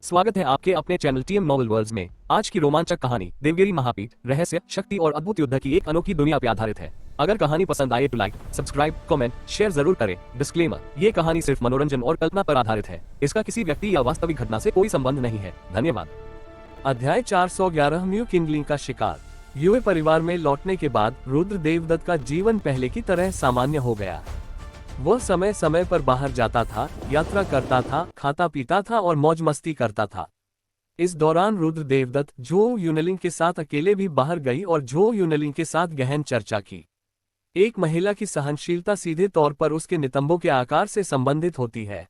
स्वागत है आपके अपने चैनल टीएम नॉवेल वर्ल्ड्स में। आज की रोमांचक कहानी देवगिरी महापीठ रहस्य, शक्ति और अद्भुत युद्ध की एक अनोखी दुनिया पर आधारित है। अगर कहानी पसंद आए तो लाइक, सब्सक्राइब, कमेंट, शेयर जरूर करें। डिस्क्लेमर, ये कहानी सिर्फ मनोरंजन और कल्पना पर आधारित है। इसका किसी व्यक्ति या वास्तविक घटना से कोई संबंध नहीं है। धन्यवाद। अध्याय 411 म्यू किंगलिंग का शिकार। युवे परिवार में लौटने के बाद रुद्र देवदत्त का जीवन पहले की तरह सामान्य हो गया। वह समय समय पर बाहर जाता था, यात्रा करता था, खाता पीता था और मौज मस्ती करता था। इस दौरान रुद्र देवदत्त झो यूनलिंग के साथ अकेले भी बाहर गई और झो यूनलिंग के साथ गहन चर्चा की। एक महिला की सहनशीलता सीधे तौर पर उसके नितंबों के आकार से संबंधित होती है।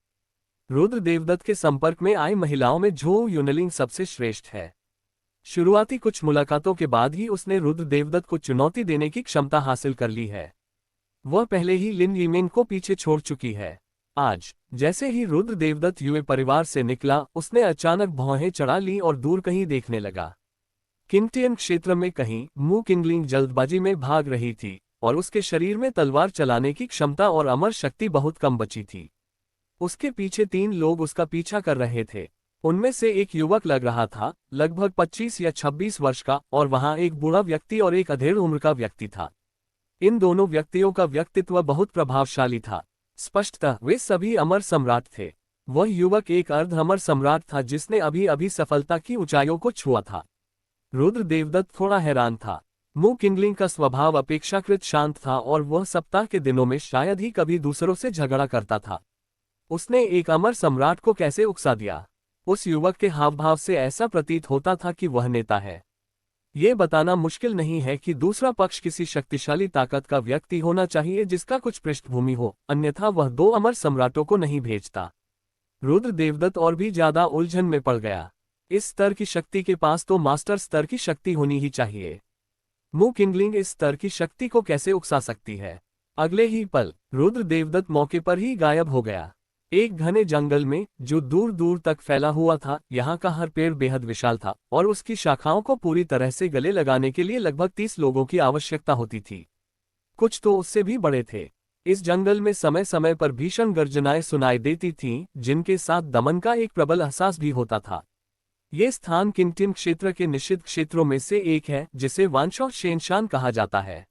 रुद्र देवदत्त के संपर्क में आई महिलाओं में झो यूनलिंग सबसे श्रेष्ठ है। शुरुआती कुछ मुलाकातों के बाद ही उसने रुद्र देवदत्त को चुनौती देने की क्षमता हासिल कर ली है। वह पहले ही लिन यीमेन को पीछे छोड़ चुकी है। आज जैसे ही रुद्र देवदत्त युवे परिवार से निकला, उसने अचानक भौहें चढ़ा ली और दूर कहीं देखने लगा। किंगटियन क्षेत्र में कहीं मू किंगलिंग जल्दबाजी में भाग रही थी और उसके शरीर में तलवार चलाने की क्षमता और अमर शक्ति बहुत कम बची थी। उसके पीछे 3 लोग उसका पीछा कर रहे थे। उनमें से एक युवक लग रहा था, लगभग 25 या 26 वर्ष का, और वहां एक बूढ़ा व्यक्ति और एक अधेड़ उम्र का व्यक्ति था। इन दोनों व्यक्तियों का व्यक्तित्व बहुत प्रभावशाली था। स्पष्टतः वे सभी अमर सम्राट थे। वह युवक एक अर्ध अमर सम्राट था जिसने अभी अभी सफलता की ऊंचाइयों को छुआ था। रुद्र देवदत्त थोड़ा हैरान था। मू किंगलिंग का स्वभाव अपेक्षाकृत शांत था और वह सप्ताह के दिनों में शायद ही कभी दूसरों से झगड़ा करता था। उसने एक अमर सम्राट को कैसे उकसा दिया? उस युवक के हाव भाव से ऐसा प्रतीत होता था कि वह नेता है। ये बताना मुश्किल नहीं है कि दूसरा पक्ष किसी शक्तिशाली ताकत का व्यक्ति होना चाहिए जिसका कुछ पृष्ठभूमि हो, अन्यथा वह 2 अमर सम्राटों को नहीं भेजता। रुद्र देवदत्त और भी ज्यादा उलझन में पड़ गया। इस स्तर की शक्ति के पास तो मास्टर स्तर की शक्ति होनी ही चाहिए। मू किंगलिंग इस स्तर की शक्ति को कैसे उकसा सकती है? अगले ही पल रुद्र देवदत्त मौके पर ही गायब हो गया। एक घने जंगल में जो दूर दूर तक फैला हुआ था, यहाँ का हर पेड़ बेहद विशाल था और उसकी शाखाओं को पूरी तरह से गले लगाने के लिए लगभग 30 लोगों की आवश्यकता होती थी। कुछ तो उससे भी बड़े थे। इस जंगल में समय समय पर भीषण गर्जनाएं सुनाई देती थीं, जिनके साथ दमन का एक प्रबल एहसास भी होता था। ये स्थान किंगटियन क्षेत्र के निषिद्ध क्षेत्रों में से एक है, जिसे वानशॉ शेनशान कहा जाता है।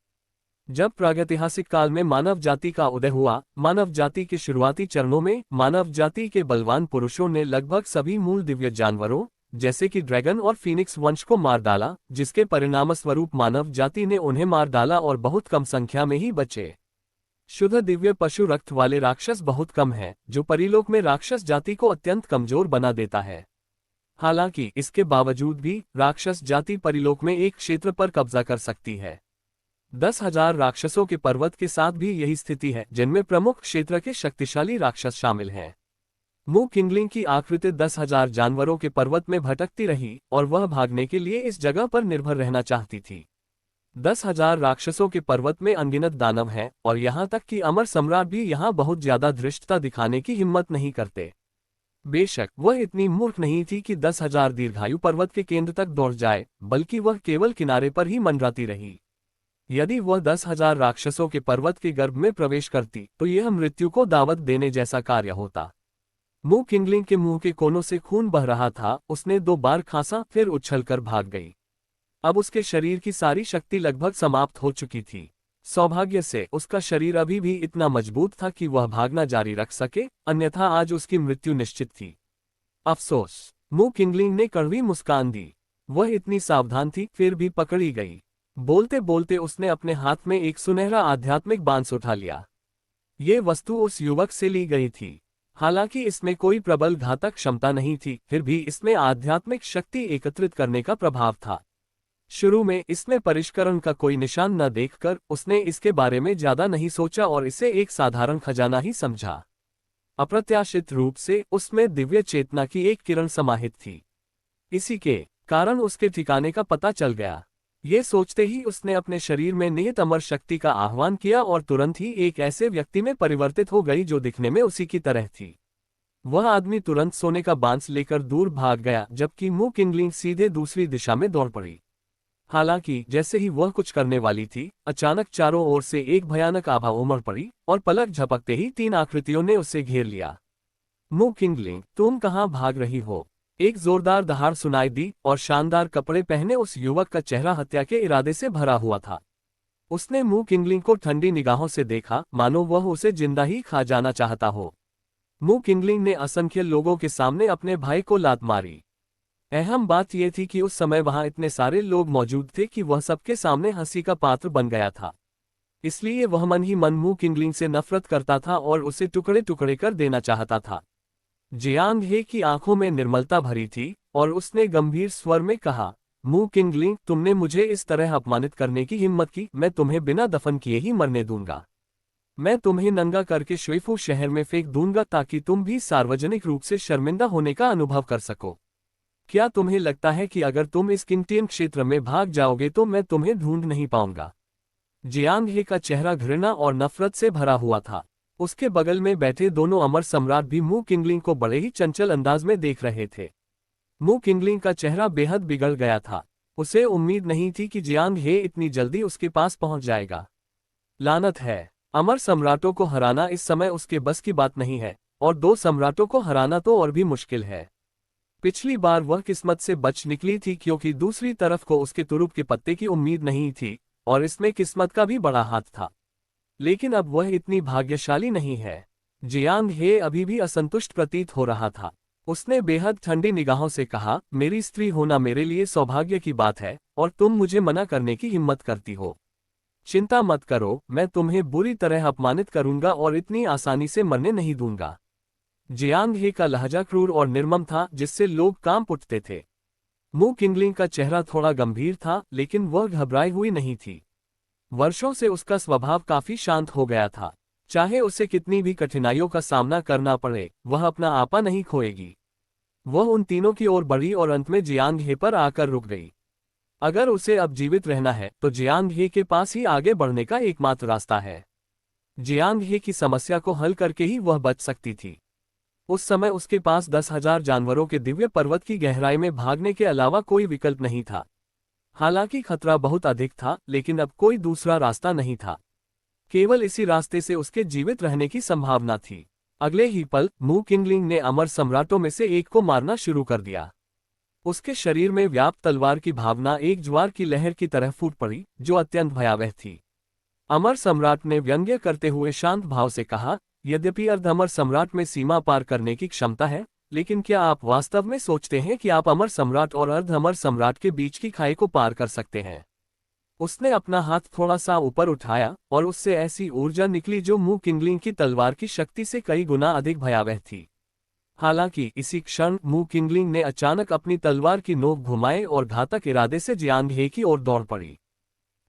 जब प्रागैतिहासिक काल में मानव जाति का उदय हुआ, मानव जाति के शुरुआती चरणों में मानव जाति के बलवान पुरुषों ने लगभग सभी मूल दिव्य जानवरों जैसे कि ड्रैगन और फीनिक्स वंश को मार डाला, जिसके परिणामस्वरूप मानव जाति ने उन्हें मार डाला और बहुत कम संख्या में ही बचे। शुद्ध दिव्य पशु रक्त वाले राक्षस बहुत कम हैं, जो परिलोक में राक्षस जाति को अत्यंत कमजोर बना देता है। हालांकि इसके बावजूद भी राक्षस जाति परिलोक में एक क्षेत्र पर कब्जा कर सकती है। 10,000 राक्षसों के पर्वत के साथ भी यही स्थिति है, जिनमें प्रमुख क्षेत्र के शक्तिशाली राक्षस शामिल हैं। मू किंगलिंग की आकृति 10,000 जानवरों के पर्वत में भटकती रही और वह भागने के लिए इस जगह पर निर्भर रहना चाहती थी। 10,000 राक्षसों के पर्वत में अनगिनत दानव हैं और यहाँ तक कि अमर सम्राट भी यहाँ बहुत ज्यादा धृष्टता दिखाने की हिम्मत नहीं करते। बेशक वह इतनी मूर्ख नहीं थी कि 10,000 दीर्घायु पर्वत के केंद्र तक दौड़ जाए, बल्कि वह केवल किनारे पर ही मंडराती रही। यदि वह 10,000 राक्षसों के पर्वत के गर्भ में प्रवेश करती तो यह मृत्यु को दावत देने जैसा कार्य होता। मू किंगलिंग के मुंह के कोनों से खून बह रहा था। उसने 2 बार खांसा, फिर उछलकर भाग गई। अब उसके शरीर की सारी शक्ति लगभग समाप्त हो चुकी थी। सौभाग्य से उसका शरीर अभी भी इतना मजबूत था कि वह भागना जारी रख सके, अन्यथा आज उसकी मृत्यु निश्चित थी। अफसोस, मू किंगलिंग ने कड़वी मुस्कान दी। वह इतनी सावधान थी, फिर भी पकड़ी गई। बोलते बोलते उसने अपने हाथ में एक सुनहरा आध्यात्मिक बांस उठा लिया। ये वस्तु उस युवक से ली गई थी। हालांकि इसमें कोई प्रबल घातक क्षमता नहीं थी, फिर भी इसमें आध्यात्मिक शक्ति एकत्रित करने का प्रभाव था। शुरू में इसमें परिष्करण का कोई निशान न देखकर उसने इसके बारे में ज्यादा नहीं सोचा और इसे एक साधारण खजाना ही समझा। अप्रत्याशित रूप से उसमें दिव्य चेतना की एक किरण समाहित थी। इसी के कारण उसके ठिकाने का पता चल गया। ये सोचते ही उसने अपने शरीर में निहित अमर शक्ति का आह्वान किया और तुरंत ही एक ऐसे व्यक्ति में परिवर्तित हो गई जो दिखने में उसी की तरह थी। वह आदमी तुरंत सोने का बांस लेकर दूर भाग गया, जबकि मू किंगलिंग सीधे दूसरी दिशा में दौड़ पड़ी। हालांकि जैसे ही वह कुछ करने वाली थी, अचानक चारों ओर से एक भयानक आभा उमड़ पड़ी और पलक झपकते ही 3 आकृतियों ने उसे घेर लिया। मू किंगलिंग, तुम कहाँ भाग रही हो? एक जोरदार दहाड़ सुनाई दी और शानदार कपड़े पहने उस युवक का चेहरा हत्या के इरादे से भरा हुआ था। उसने मू किंगलिंग को ठंडी निगाहों से देखा, मानो वह उसे जिंदा ही खा जाना चाहता हो। मू किंगलिंग ने असंख्य लोगों के सामने अपने भाई को लात मारी। अहम बात यह थी कि उस समय वहां इतने सारे लोग मौजूद थे कि वह सबके सामने हंसी का पात्र बन गया था। इसलिए वह मन ही मन मू किंगलिंग से नफरत करता था और उसे टुकड़े टुकड़े कर देना चाहता था। जियांग हे की आंखों में निर्मलता भरी थी और उसने गंभीर स्वर में कहा, मू किंगलिंग, तुमने मुझे इस तरह अपमानित करने की हिम्मत की, मैं तुम्हें बिना दफन किए ही मरने दूंगा। मैं तुम्हें नंगा करके शुइफू शहर में फेंक दूंगा ताकि तुम भी सार्वजनिक रूप से शर्मिंदा होने का अनुभव कर सको। क्या तुम्हें लगता है कि अगर तुम इस किंगटियन क्षेत्र में भाग जाओगे तो मैं तुम्हें ढूंढ नहीं पाऊंगा? जियांग हे का चेहरा घृणा और नफरत से भरा हुआ था। उसके बगल में बैठे दोनों अमर सम्राट भी मू किंगलिंग को बड़े ही चंचल अंदाज में देख रहे थे। मू किंगलिंग का चेहरा बेहद बिगड़ गया था। उसे उम्मीद नहीं थी कि जियांग हे इतनी जल्दी उसके पास पहुंच जाएगा। लानत है, अमर सम्राटों को हराना इस समय उसके बस की बात नहीं है, और दो सम्राटों को हराना तो और भी मुश्किल है। पिछली बार वह किस्मत से बच निकली थी क्योंकि दूसरी तरफ को उसके तुरुप के पत्ते की उम्मीद नहीं थी, और इसमें किस्मत का भी बड़ा हाथ था। लेकिन अब वह इतनी भाग्यशाली नहीं है। जियांग हे अभी भी असंतुष्ट प्रतीत हो रहा था। उसने बेहद ठंडी निगाहों से कहा, मेरी स्त्री होना मेरे लिए सौभाग्य की बात है और तुम मुझे मना करने की हिम्मत करती हो। चिंता मत करो, मैं तुम्हें बुरी तरह अपमानित करूंगा और इतनी आसानी से मरने नहीं दूंगा। जियांग हे का लहजा क्रूर और निर्मम था जिससे लोग कांप उठते थे। मू किंगलिंग का चेहरा थोड़ा गंभीर था लेकिन वह घबराई हुई नहीं थी। वर्षों से उसका स्वभाव काफी शांत हो गया था। चाहे उसे कितनी भी कठिनाइयों का सामना करना पड़े, वह अपना आपा नहीं खोएगी। वह उन तीनों की ओर बढ़ी और अंत में जियांग हे पर आकर रुक गई। अगर उसे अब जीवित रहना है तो जियांग हे के पास ही आगे बढ़ने का एकमात्र रास्ता है। जियांग हे की समस्या को हल करके ही वह बच सकती थी। उस समय उसके पास 10,000 जानवरों के दिव्य पर्वत की गहराई में भागने के अलावा कोई विकल्प नहीं था। हालांकि खतरा बहुत अधिक था, लेकिन अब कोई दूसरा रास्ता नहीं था। केवल इसी रास्ते से उसके जीवित रहने की संभावना थी। अगले ही पल मू किंगलिंग ने अमर सम्राटों में से एक को मारना शुरू कर दिया। उसके शरीर में व्याप्त तलवार की भावना एक ज्वार की लहर की तरह फूट पड़ी, जो अत्यंत भयावह थी। अमर सम्राट ने व्यंग्य करते हुए शांत भाव से कहा, यद्यपि अर्ध अमर सम्राट में सीमा पार करने की क्षमता है, लेकिन क्या आप वास्तव में सोचते हैं कि आप अमर सम्राट और अर्ध अमर सम्राट के बीच की खाई को पार कर सकते हैं? उसने अपना हाथ थोड़ा सा ऊपर उठाया और उससे ऐसी ऊर्जा निकली जो मू किंगलिंग की तलवार की शक्ति से कई गुना अधिक भयावह थी। हालांकि इसी क्षण मू किंगलिंग ने अचानक अपनी तलवार की नोक घुमाई और घातक इरादे से जियांग हे की ओर दौड़ पड़ी।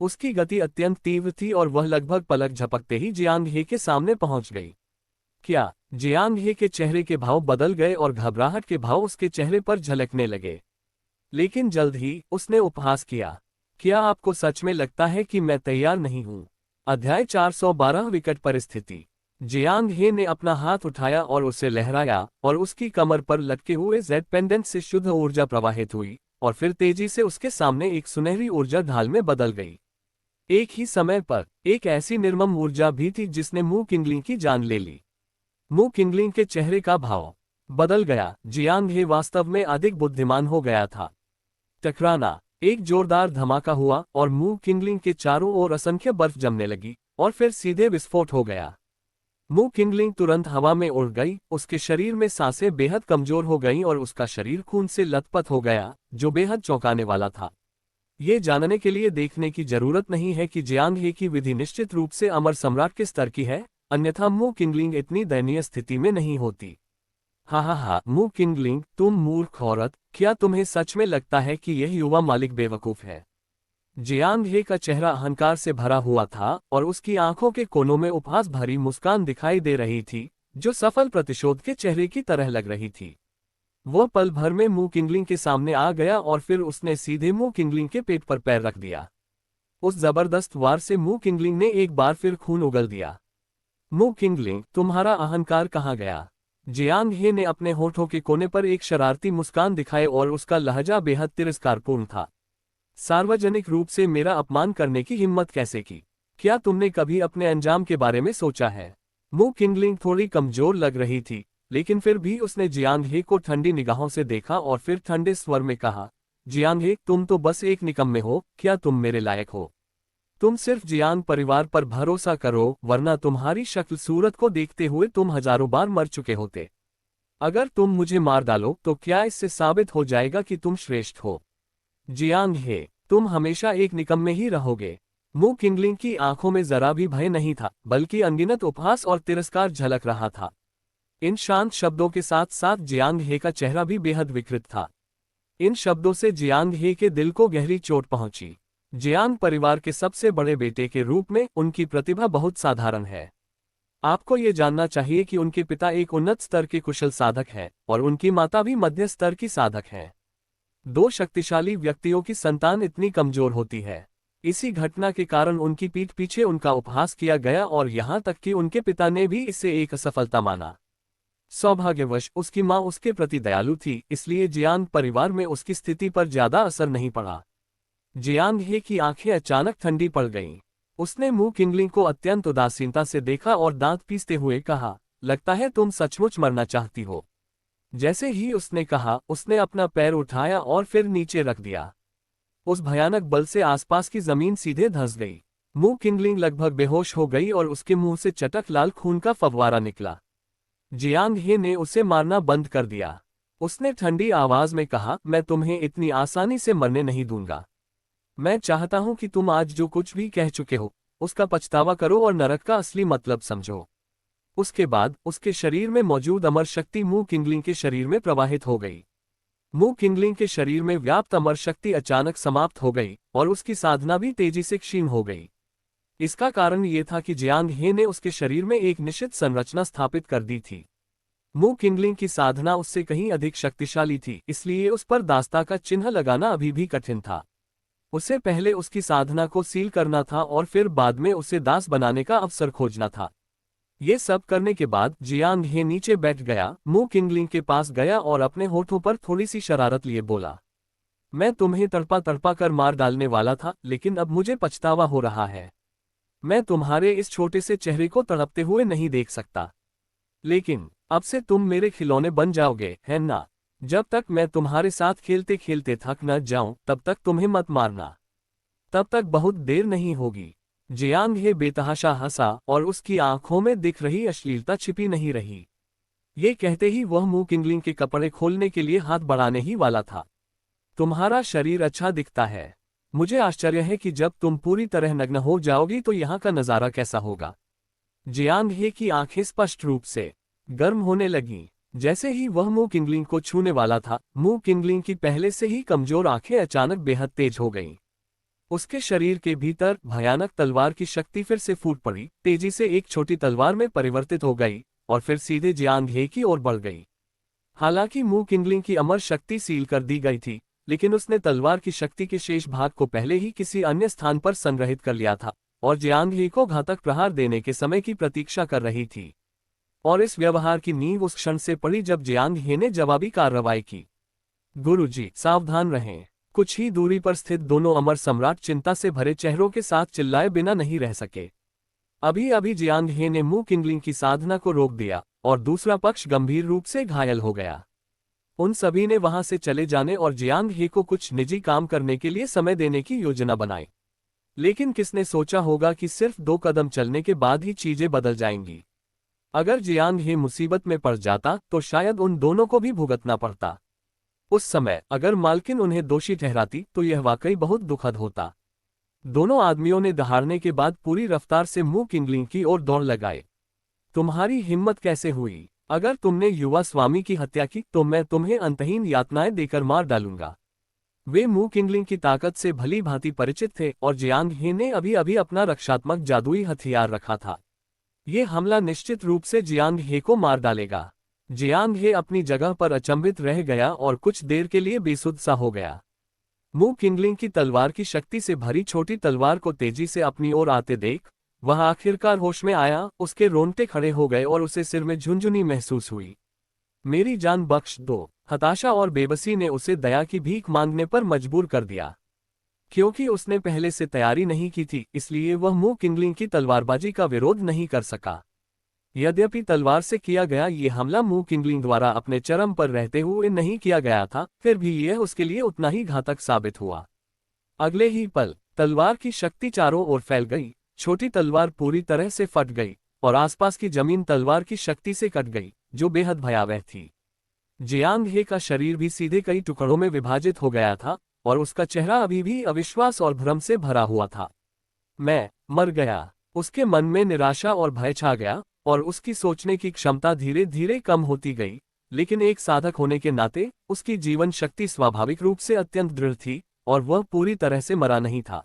उसकी गति अत्यंत तीव्र थी और वह लगभग पलक झपकते ही जियांग हे के सामने पहुंच गई। क्या? जियांग हे के चेहरे के भाव बदल गए और घबराहट के भाव उसके चेहरे पर झलकने लगे। लेकिन जल्द ही उसने उपहास किया, क्या आपको सच में लगता है कि मैं तैयार नहीं हूं? अध्याय 412 विकट परिस्थिति। जियांग हे ने अपना हाथ उठाया और उसे लहराया और उसकी कमर पर लटके हुए जेड पेंडेंट से शुद्ध ऊर्जा प्रवाहित हुई और फिर तेजी से उसके सामने एक सुनहरी ऊर्जा ढाल में बदल गई। एक ही समय पर एक ऐसी निर्मम ऊर्जा भी थी जिसने मू किंगलिंग की जान ले ली। मू किंगलिंग के चेहरे का भाव बदल गया। जियांग हे वास्तव में अधिक बुद्धिमान हो गया था। टकराना। एक जोरदार धमाका हुआ और मू किंगलिंग के चारों ओर असंख्य बर्फ जमने लगी और फिर सीधे विस्फोट हो गया। मू किंगलिंग तुरंत हवा में उड़ गई, उसके शरीर में सांसें बेहद कमजोर हो गईं और उसका शरीर खून से लथपथ हो गया, जो बेहद चौंकाने वाला था। ये जानने के लिए देखने की जरूरत नहीं है कि जियांग हे की विधि निश्चित रूप से अमर सम्राट के स्तर की है, अन्यथा मू किंगलिंग इतनी दयनीय स्थिति में नहीं होती। हा, मू किंगलिंग, तुम मूर्ख औरत, क्या तुम्हें सच में लगता है कि यह युवा मालिक बेवकूफ है? जियांग हे का चेहरा अहंकार से भरा हुआ था और उसकी आंखों के कोनों में उपहास भरी मुस्कान दिखाई दे रही थी, जो सफल प्रतिशोध के चेहरे की तरह लग रही थी। वह पल भर में मू किंगलिंग के सामने आ गया और फिर उसने सीधे मू किंगलिंग के पेट पर पैर रख दिया। उस जबरदस्त वार से मू किंगलिंग ने एक बार फिर खून उगल दिया। मू किंगलिंग, तुम्हारा अहंकार कहाँ गया? जियांग हे ने अपने होठों के कोने पर एक शरारती मुस्कान दिखाई और उसका लहजा बेहद तिरस्कारपूर्ण था। सार्वजनिक रूप से मेरा अपमान करने की हिम्मत कैसे की? क्या तुमने कभी अपने अंजाम के बारे में सोचा है? मू किंगलिंग थोड़ी कमजोर लग रही थी, लेकिन फिर भी उसने जियांग हे को ठंडी निगाहों से देखा और फिर ठंडे स्वर में कहा, जियांग हे, तुम तो बस एक निकम्मे हो, क्या तुम मेरे लायक हो? तुम सिर्फ जियांग परिवार पर भरोसा करो, वरना तुम्हारी शक्ल सूरत को देखते हुए तुम हजारों बार मर चुके होते। अगर तुम मुझे मार डालो तो क्या इससे साबित हो जाएगा कि तुम श्रेष्ठ हो? जियांग हे, तुम हमेशा एक निकम्मे ही रहोगे। मू किंगलिंग की आंखों में जरा भी भय नहीं था, बल्कि अनगिनत उपहास और तिरस्कार झलक रहा था। इन शांत शब्दों के साथ साथ जियांग हे का चेहरा भी बेहद विकृत था। इन शब्दों से जियांग हे के दिल को गहरी चोट पहुंची। जियांग परिवार के सबसे बड़े बेटे के रूप में उनकी प्रतिभा बहुत साधारण है। आपको ये जानना चाहिए कि उनके पिता एक उन्नत स्तर के कुशल साधक हैं और उनकी माता भी मध्य स्तर की साधक हैं। दो शक्तिशाली व्यक्तियों की संतान इतनी कमजोर होती है। इसी घटना के कारण उनकी पीठ पीछे उनका उपहास किया गया और यहाँ तक कि उनके पिता ने भी इसे एक असफलता माना। सौभाग्यवश उसकी मां उसके प्रति दयालु थी, इसलिए जियांग परिवार में उसकी स्थिति पर ज्यादा असर नहीं पड़ा। जियांग हे की आंखें अचानक ठंडी पड़ गईं। उसने मू किंगलिंग को अत्यंत उदासीनता से देखा और दांत पीसते हुए कहा, लगता है तुम सचमुच मरना चाहती हो। जैसे ही उसने कहा, उसने अपना पैर उठाया और फिर नीचे रख दिया। उस भयानक बल से आसपास की जमीन सीधे धंस गई। मू किंगलिंग लगभग बेहोश हो गई और उसके मुंह से चटक लाल खून का फव्वारा निकला। जियांग हे ने उसे मारना बंद कर दिया। उसने ठंडी आवाज में कहा, मैं तुम्हें इतनी आसानी से मरने नहीं दूंगा। मैं चाहता हूं कि तुम आज जो कुछ भी कह चुके हो उसका पछतावा करो और नरक का असली मतलब समझो। उसके बाद उसके शरीर में मौजूद अमर शक्ति मू किंगलिंग के शरीर में प्रवाहित हो गई। मू किंगलिंग के शरीर में व्याप्त अमर शक्ति अचानक समाप्त हो गई और उसकी साधना भी तेजी से क्षीण हो गई। इसका कारण ये था कि जियांग हे ने उसके शरीर में एक निश्चित संरचना स्थापित कर दी थी। मू किंगलिंग की साधना उससे कहीं अधिक शक्तिशाली थी, इसलिए उस पर दास्ता का चिन्ह लगाना अभी भी कठिन था। उसे पहले उसकी साधना को सील करना था और फिर बाद में उसे दास बनाने का अवसर खोजना था। ये सब करने के बाद जियांग हे नीचे बैठ गया, मू किंगलिंग के पास गया और अपने होठों पर थोड़ी सी शरारत लिए बोला, मैं तुम्हें तड़पा तड़पा कर मार डालने वाला था, लेकिन अब मुझे पछतावा हो रहा है। मैं तुम्हारे इस छोटे से चेहरे को तड़पते हुए नहीं देख सकता। लेकिन अब से तुम मेरे खिलौने बन जाओगे, है ना? जब तक मैं तुम्हारे साथ खेलते खेलते थक न जाऊं तब तक तुम्हें मत मारना। तब तक बहुत देर नहीं होगी। जियांग हे बेतहाशा हंसा और उसकी आंखों में दिख रही अश्लीलता छिपी नहीं रही। ये कहते ही वह मू किंगलिंग के कपड़े खोलने के लिए हाथ बढ़ाने ही वाला था। तुम्हारा शरीर अच्छा दिखता है। मुझे आश्चर्य है कि जब तुम पूरी तरह नग्न हो जाओगी तो यहाँ का नजारा कैसा होगा। जियांग हे की आंखें स्पष्ट रूप से गर्म होने लगीं। जैसे ही वह मू किंगलिंग को छूने वाला था, मू किंगलिंग की पहले से ही कमजोर आंखें अचानक बेहद तेज हो गईं। उसके शरीर के भीतर भयानक तलवार की शक्ति फिर से फूट पड़ी, तेजी से एक छोटी तलवार में परिवर्तित हो गई और फिर सीधे जियांग हे की ओर बढ़ गई। हालांकि मू किंगलिंग की अमर शक्ति सील कर दी गई थी, लेकिन उसने तलवार की शक्ति के शेष भाग को पहले ही किसी अन्य स्थान पर संग्रहित कर लिया था और जियांग हे को घातक प्रहार देने के समय की प्रतीक्षा कर रही थी। और इस व्यवहार की नींव उस क्षण से पड़ी जब जियांग हे ने जवाबी कार्रवाई की। गुरुजी, सावधान रहें। कुछ ही दूरी पर स्थित दोनों अमर सम्राट चिंता से भरे चेहरों के साथ चिल्लाए बिना नहीं रह सके। अभी अभी जियांग हे ने मू किंगलिंग की साधना को रोक दिया और दूसरा पक्ष गंभीर रूप से घायल हो गया। उन सभी ने वहां से चले जाने और जियांग हे को कुछ निजी काम करने के लिए समय देने की योजना बनाई। लेकिन किसने सोचा होगा कि सिर्फ 2 कदम चलने के बाद ही चीजें बदल जाएंगी। अगर जियांग हे मुसीबत में पड़ जाता तो शायद उन दोनों को भी भुगतना पड़ता। उस समय अगर मालकिन उन्हें दोषी ठहराती तो यह वाकई बहुत दुखद होता। दोनों आदमियों ने दहाड़ने के बाद पूरी रफ्तार से मू किंगलिंग की ओर दौड़ लगाए। तुम्हारी हिम्मत कैसे हुई? अगर तुमने युवा स्वामी की हत्या की तो मैं तुम्हें अंतहीन यातनाएं देकर मार डालूंगा। वे मू किंगलिंग की ताकत से भली भांति परिचित थे और जियांग हे ने अभी अभी अपना रक्षात्मक जादुई हथियार रखा था। ये हमला निश्चित रूप से जियांग हे को मार डालेगा। जियांग हे अपनी जगह पर अचंभित रह गया और कुछ देर के लिए बेसुध सा हो गया। मू किंगलिंग की तलवार की शक्ति से भरी छोटी तलवार को तेजी से अपनी ओर आते देख वह आखिरकार होश में आया। उसके रोंगटे खड़े हो गए और उसे सिर में झुंझुनी महसूस हुई। मेरी जान बख्श दो। हताशा और बेबसी ने उसे दया की भीख मांगने पर मजबूर कर दिया। क्योंकि उसने पहले से तैयारी नहीं की थी, इसलिए वह मू किंगलिंग की तलवारबाजी का विरोध नहीं कर सका। यद्यपि तलवार से किया गया ये हमला मू किंगलिंग द्वारा अपने चरम पर रहते हुए नहीं किया गया था, फिर भी यह उसके लिए उतना ही घातक साबित हुआ। अगले ही पल तलवार की शक्ति चारों ओर फैल गई, छोटी तलवार पूरी तरह से फट गई और आसपास की जमीन तलवार की शक्ति से कट गई, जो बेहद भयावह थी। जियांग हे का शरीर भी सीधे कई टुकड़ों में विभाजित हो गया था और उसका चेहरा अभी भी अविश्वास और भ्रम से भरा हुआ था। मैं मर गया। उसके मन में निराशा और भय छा गया और उसकी सोचने की क्षमता धीरे धीरे कम होती गई, लेकिन एक साधक होने के नाते उसकी जीवन शक्ति स्वाभाविक रूप से अत्यंत दृढ़ थी और वह पूरी तरह से मरा नहीं था।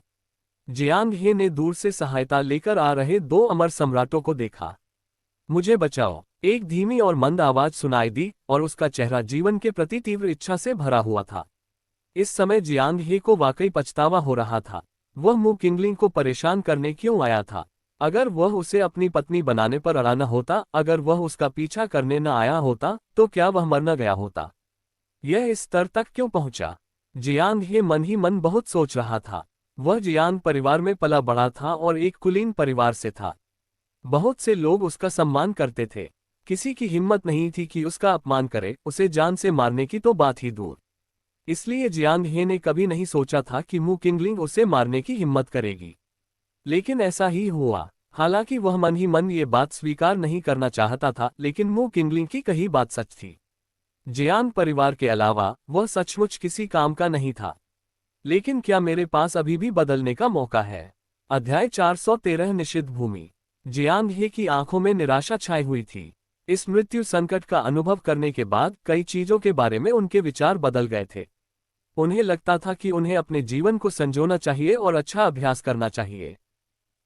जियांग हे ने दूर से सहायता लेकर आ रहे दो अमर सम्राटों को देखा। मुझे बचाओ, एक धीमी और मंद आवाज सुनाई दी और उसका चेहरा जीवन के प्रति तीव्र इच्छा से भरा हुआ था। इस समय जियांग हे को वाकई पछतावा हो रहा था। वह मू किंगलिंग को परेशान करने क्यों आया था? अगर वह उसे अपनी पत्नी बनाने पर अड़ा न होता, अगर वह उसका पीछा करने न आया होता, तो क्या वह मर न गया होता? यह इस स्तर तक क्यों पहुंचा? जियांग हे मन ही मन बहुत सोच रहा था। वह जियांग परिवार में पला बड़ा था और एक कुलीन परिवार से था। बहुत से लोग उसका सम्मान करते थे। किसी की हिम्मत नहीं थी कि उसका अपमान करे, उसे जान से मारने की तो बात ही दूर। इसलिए जियांग हे ने कभी नहीं सोचा था कि मू किंगलिंग उसे मारने की हिम्मत करेगी। लेकिन ऐसा ही हुआ। हालांकि वह मन ही मन ये बात स्वीकार नहीं करना चाहता था, लेकिन मू किंगलिंग की कही बात सच थी। जियांग परिवार के अलावा वह सचमुच किसी काम का नहीं था। लेकिन क्या मेरे पास अभी भी बदलने का मौका है? अध्याय 413 निषिद्ध भूमि। जियांग हे की आंखों में निराशा छाई हुई थी। इस मृत्यु संकट का अनुभव करने के बाद कई चीजों के बारे में उनके विचार बदल गए थे। उन्हें लगता था कि उन्हें अपने जीवन को संजोना चाहिए और अच्छा अभ्यास करना चाहिए।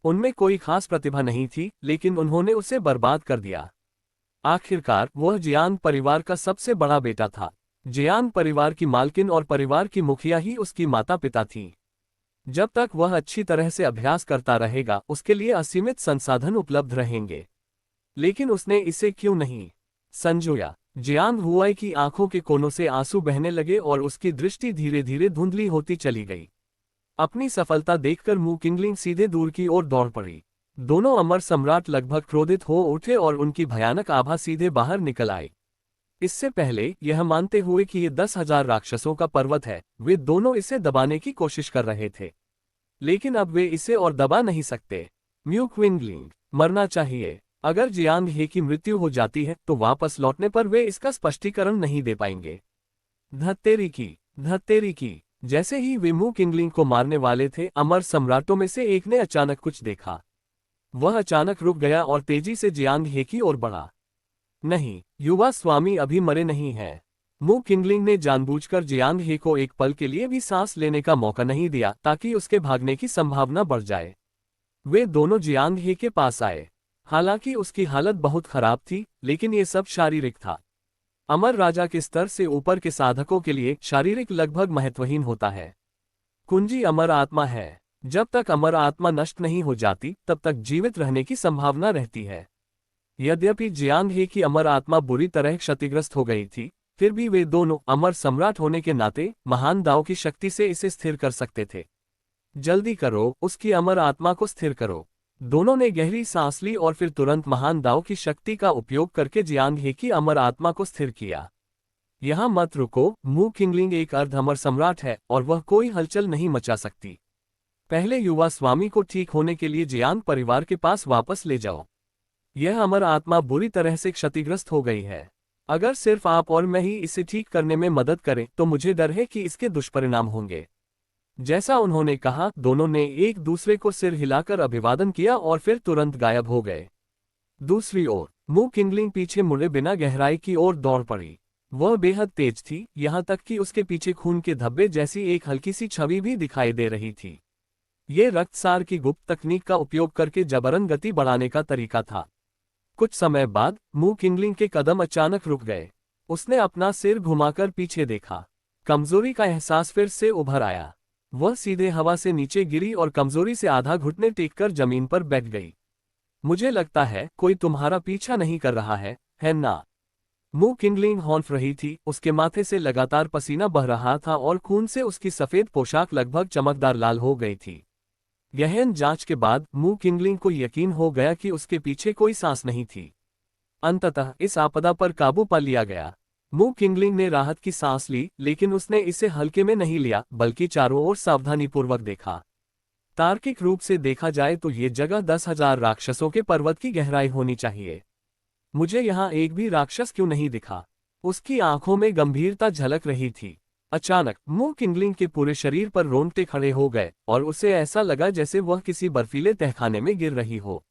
उनमें कोई खास प्रतिभा नहीं थी, लेकिन उन्होंने उसे बर्बाद कर दिया। आखिरकार वह जियांग परिवार का सबसे बड़ा बेटा था। जियांग परिवार की मालकिन और परिवार की मुखिया ही उसकी माता पिता थी। जब तक वह अच्छी तरह से अभ्यास करता रहेगा, उसके लिए असीमित संसाधन उपलब्ध रहेंगे। लेकिन उसने इसे क्यों नहीं संजोया? जियांग हुआई की आंखों के कोनों से आंसू बहने लगे और उसकी दृष्टि धीरे धीरे धुंधली होती चली गई। अपनी सफलता देखकर मू किंगलिंग सीधे दूर की ओर दौड़ पड़ी। दोनों अमर सम्राट लगभग क्रोधित हो उठे और उनकी भयानक आभा सीधे बाहर निकल आई। इससे पहले यह मानते हुए कि ये 10,000 राक्षसों का पर्वत है, वे दोनों इसे दबाने की कोशिश कर रहे थे। लेकिन अब वे इसे और दबा नहीं सकते। म्यू किंगलिंग मरना चाहिए। अगर जियांग हे की मृत्यु हो जाती है तो वापस लौटने पर वे इसका स्पष्टीकरण नहीं दे पाएंगे। धत्तेरी की। जैसे ही वे मू किंगलिंग को मारने वाले थे, अमर सम्राटों में से एक ने अचानक कुछ देखा। वह अचानक रुक गया और तेजी से जियांग हे की ओर बढ़ा। नहीं, युवा स्वामी अभी मरे नहीं हैं। मू किंगलिंग ने जानबूझकर जियांग हे को एक पल के लिए भी सांस लेने का मौका नहीं दिया, ताकि उसके भागने की संभावना बढ़ जाए। वे दोनों जियांग हे के पास आए। हालांकि उसकी हालत बहुत खराब थी, लेकिन ये सब शारीरिक था। अमर राजा के स्तर से ऊपर के साधकों के लिए शारीरिक लगभग महत्वहीन होता है। कुंजी अमर आत्मा है। जब तक अमर आत्मा नष्ट नहीं हो जाती, तब तक जीवित रहने की संभावना रहती है। यद्यपि जियांग हे की अमर आत्मा बुरी तरह क्षतिग्रस्त हो गई थी, फिर भी वे दोनों अमर सम्राट होने के नाते महान दाव की शक्ति से इसे स्थिर कर सकते थे। जल्दी करो, उसकी अमर आत्मा को स्थिर करो। दोनों ने गहरी सांस ली और फिर तुरंत महान दाव की शक्ति का उपयोग करके जियांग हे की अमर आत्मा को स्थिर किया। यहाँ मत रुको, मू किंगलिंग एक अर्ध अमर सम्राट है और वह कोई हलचल नहीं मचा सकती। पहले युवा स्वामी को ठीक होने के लिए जियांग परिवार के पास वापस ले जाओ। यह अमर आत्मा बुरी तरह से क्षतिग्रस्त हो गई है। अगर सिर्फ आप और मैं ही इसे ठीक करने में मदद करें तो मुझे डर है कि इसके दुष्परिणाम होंगे। जैसा उन्होंने कहा, दोनों ने एक दूसरे को सिर हिलाकर अभिवादन किया और फिर तुरंत गायब हो गए। दूसरी ओर मू किंगलिंग पीछे मुड़े बिना गहराई की ओर दौड़ पड़ी। वह बेहद तेज थी, यहाँ तक कि उसके पीछे खून के धब्बे जैसी एक हल्की सी छवि भी दिखाई दे रही थी। ये रक्तसार की गुप्त तकनीक का उपयोग करके जबरन गति बढ़ाने का तरीका था। कुछ समय बाद मू किंगलिंग के कदम अचानक रुक गए। उसने अपना सिर घुमाकर पीछे देखा। कमजोरी का एहसास फिर से उभर आया। वह सीधे हवा से नीचे गिरी और कमजोरी से आधा घुटने टेककर जमीन पर बैठ गई। मुझे लगता है कोई तुम्हारा पीछा नहीं कर रहा है ना? मू किंगलिंग हौंफ रही थी। उसके माथे से लगातार पसीना बह रहा था और खून से उसकी सफेद पोशाक लगभग चमकदार लाल हो गई थी। गहन जांच के बाद मू किंगलिंग को यकीन हो गया कि उसके पीछे कोई सांस नहीं थी। अंततः इस आपदा पर काबू पा लिया गया। मू किंगलिंग ने राहत की सांस ली, लेकिन उसने इसे हल्के में नहीं लिया, बल्कि चारों ओर सावधानीपूर्वक देखा। तार्किक रूप से देखा जाए तो ये जगह 10,000 राक्षसों के पर्वत की गहराई होनी चाहिए। मुझे यहाँ एक भी राक्षस क्यों नहीं दिखा? उसकी आंखों में गंभीरता झलक रही थी। अचानक मू किंगलिंग के पूरे शरीर पर रोंगटे खड़े हो गए और उसे ऐसा लगा जैसे वह किसी बर्फीले तहखाने में गिर रही हो।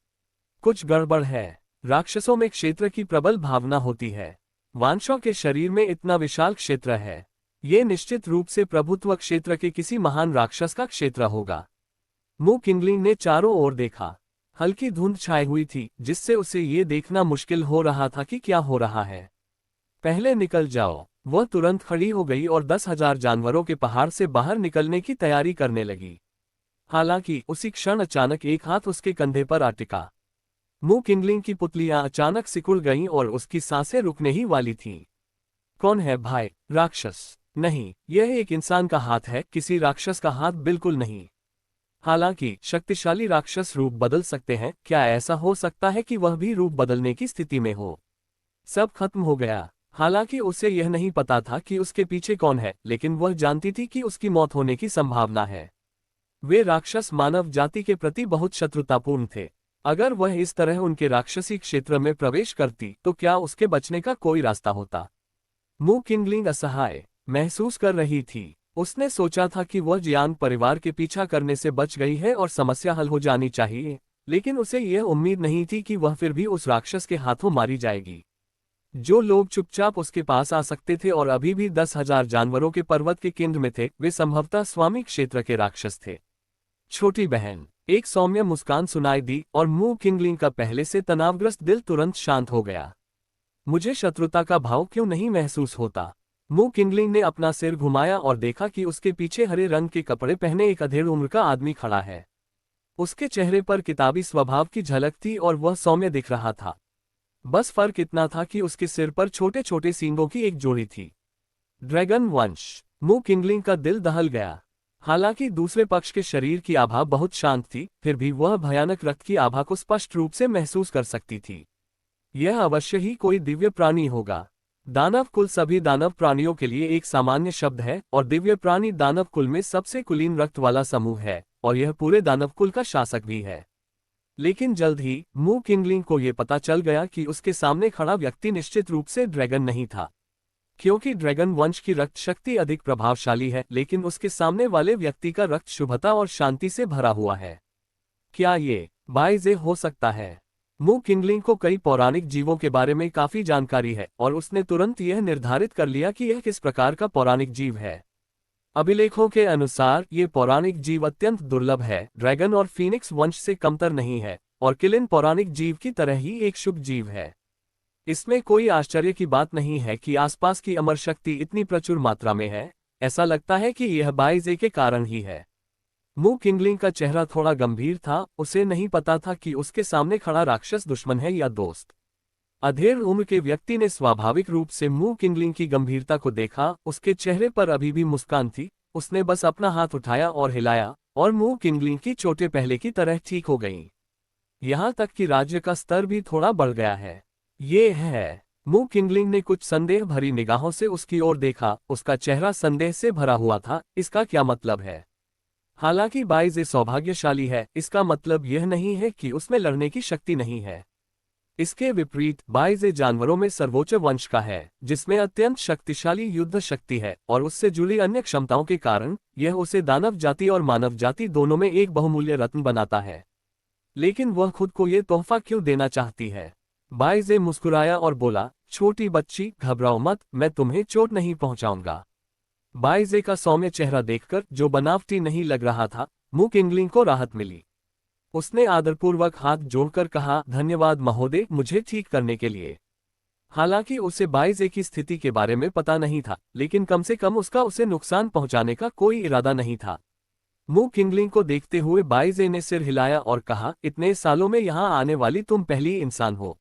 कुछ गड़बड़ है। राक्षसों में क्षेत्र की प्रबल भावना होती है। वांशों के शरीर में इतना विशाल क्षेत्र है। ये निश्चित रूप से प्रभुत्व क्षेत्र के किसी महान राक्षस का क्षेत्र होगा। मू किंगलिंग ने चारों ओर देखा। हल्की धुंध छाई हुई थी, जिससे उसे ये देखना मुश्किल हो रहा था कि क्या हो रहा है। पहले निकल जाओ। वह तुरंत खड़ी हो गई और 10,000 जानवरों के पहाड़ से बाहर निकलने की तैयारी करने लगी। हालांकि उसी क्षण अचानक एक हाथ उसके कंधे पर आ टिका। मू किंगलिंग की पुतलियां अचानक सिकुड़ गईं और उसकी सांसें रुकने ही वाली थीं। कौन है भाई? राक्षस? नहीं, यह एक इंसान का हाथ है, किसी राक्षस का हाथ बिल्कुल नहीं। हालांकि शक्तिशाली राक्षस रूप बदल सकते हैं, क्या ऐसा हो सकता है कि वह भी रूप बदलने की स्थिति में हो? सब खत्म हो गया। हालांकि उसे यह नहीं पता था कि उसके पीछे कौन है, लेकिन वह जानती थी कि उसकी मौत होने की संभावना है। वे राक्षस मानव जाति के प्रति बहुत शत्रुतापूर्ण थे। अगर वह इस तरह उनके राक्षसी क्षेत्र में प्रवेश करती तो क्या उसके बचने का कोई रास्ता होता? मू किंगलिंग असहाय महसूस कर रही थी। उसने सोचा था कि वह जियांग परिवार के पीछा करने से बच गई है और समस्या हल हो जानी चाहिए, लेकिन उसे यह उम्मीद नहीं थी कि वह फिर भी उस राक्षस के हाथों मारी जाएगी। जो लोग चुपचाप उसके पास आ सकते थे और अभी भी 10,000 जानवरों के पर्वत के केंद्र में थे, वे संभवतः स्वामी क्षेत्र के राक्षस थे। छोटी बहन। एक सौम्य मुस्कान सुनाई दी और मू किंगलिंग का पहले से तनावग्रस्त दिल तुरंत शांत हो गया। मुझे शत्रुता का भाव क्यों नहीं महसूस होता? मू किंगलिंग ने अपना सिर घुमाया और देखा कि उसके पीछे हरे रंग के कपड़े पहने एक अधेड़ उम्र का आदमी खड़ा है। उसके चेहरे पर किताबी स्वभाव की झलक थी और वह सौम्य दिख रहा था। बस फर्क इतना था कि उसके सिर पर छोटे छोटे सींगों की एक जोड़ी थी। ड्रैगन वंश। मू किंगलिंग का दिल दहल गया। हालांकि दूसरे पक्ष के शरीर की आभा बहुत शांत थी, फिर भी वह भयानक रक्त की आभा को स्पष्ट रूप से महसूस कर सकती थी। यह अवश्य ही कोई दिव्य प्राणी होगा। दानव कुल सभी दानव प्राणियों के लिए एक सामान्य शब्द है और दिव्य प्राणी दानव कुल में सबसे कुलीन रक्त वाला समूह है और यह पूरे दानव कुल का शासक भी है। लेकिन जल्द ही मू किंगलिंग को यह पता चल गया कि उसके सामने खड़ा व्यक्ति निश्चित रूप से ड्रैगन नहीं था। क्योंकि ड्रैगन वंश की रक्त शक्ति अधिक प्रभावशाली है, लेकिन उसके सामने वाले व्यक्ति का रक्त शुभता और शांति से भरा हुआ है। क्या ये बाइजे हो सकता है? मू किंगलिंग को कई पौराणिक जीवों के बारे में काफी जानकारी है और उसने तुरंत यह निर्धारित कर लिया कि यह किस प्रकार का पौराणिक जीव है। अभिलेखों के अनुसार ये पौराणिक जीव अत्यंत दुर्लभ है, ड्रैगन और फीनिक्स वंश से कमतर नहीं है और किलिन पौराणिक जीव की तरह ही एक शुभ जीव है। इसमें कोई आश्चर्य की बात नहीं है कि आसपास की अमर शक्ति इतनी प्रचुर मात्रा में है। ऐसा लगता है कि यह बाइजे के कारण ही है। मू किंगलिंग का चेहरा थोड़ा गंभीर था। उसे नहीं पता था कि उसके सामने खड़ा राक्षस दुश्मन है या दोस्त। अधेड़ उम्र के व्यक्ति ने स्वाभाविक रूप से मू किंगलिंग की गंभीरता को देखा। उसके चेहरे पर अभी भी मुस्कान थी। उसने बस अपना हाथ उठाया और हिलाया और मू किंगलिंग की चोटें पहले की तरह ठीक हो गईं। यहाँ तक कि राज्य का स्तर भी थोड़ा बढ़ गया है। ये है। मू किंगलिंग ने कुछ संदेह भरी निगाहों से उसकी ओर देखा। उसका चेहरा संदेह से भरा हुआ था। इसका क्या मतलब है? हालांकि बाइजे सौभाग्यशाली है, इसका मतलब यह नहीं है कि उसमें लड़ने की शक्ति नहीं है। इसके विपरीत बाइजे जानवरों में सर्वोच्च वंश का है, जिसमें अत्यंत शक्तिशाली युद्ध शक्ति है और उससे जुड़ी अन्य क्षमताओं के कारण यह उसे दानव जाति और मानव जाति दोनों में एक बहुमूल्य रत्न बनाता है। लेकिन वह खुद को यह तोहफा क्यों देना चाहती है? बाइजे मुस्कुराया और बोला, छोटी बच्ची, घबराओ मत, मैं तुम्हें चोट नहीं पहुंचाऊंगा। बाइजे का सौम्य चेहरा देखकर, जो बनावटी नहीं लग रहा था, मू किंगलिंग को राहत मिली। उसने आदरपूर्वक हाथ जोड़कर कहा, धन्यवाद महोदय, मुझे ठीक करने के लिए। हालांकि उसे बाइजे की स्थिति के बारे में पता नहीं था, लेकिन कम से कम उसका उसे नुकसान पहुंचाने का कोई इरादा नहीं था। मू किंगलिंग को देखते हुए बाइजे ने सिर हिलाया और कहा, इतने सालों में यहां आने वाली तुम पहली इंसान हो।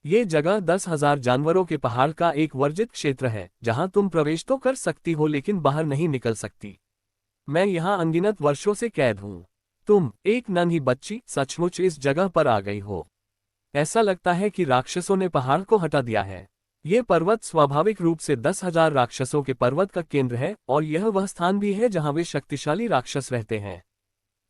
ये जगह 10,000 जानवरों के पहाड़ का एक वर्जित क्षेत्र है, जहां तुम प्रवेश तो कर सकती हो लेकिन बाहर नहीं निकल सकती। मैं यहां अनगिनत वर्षों से कैद हूं। तुम, एक नन्ही बच्ची, सचमुच इस जगह पर आ गई हो। ऐसा लगता है कि राक्षसों ने पहाड़ को हटा दिया है। ये पर्वत स्वाभाविक रूप से 10,000 राक्षसों के पर्वत का केंद्र है और यह वह स्थान भी है जहां वे शक्तिशाली राक्षस रहते हैं।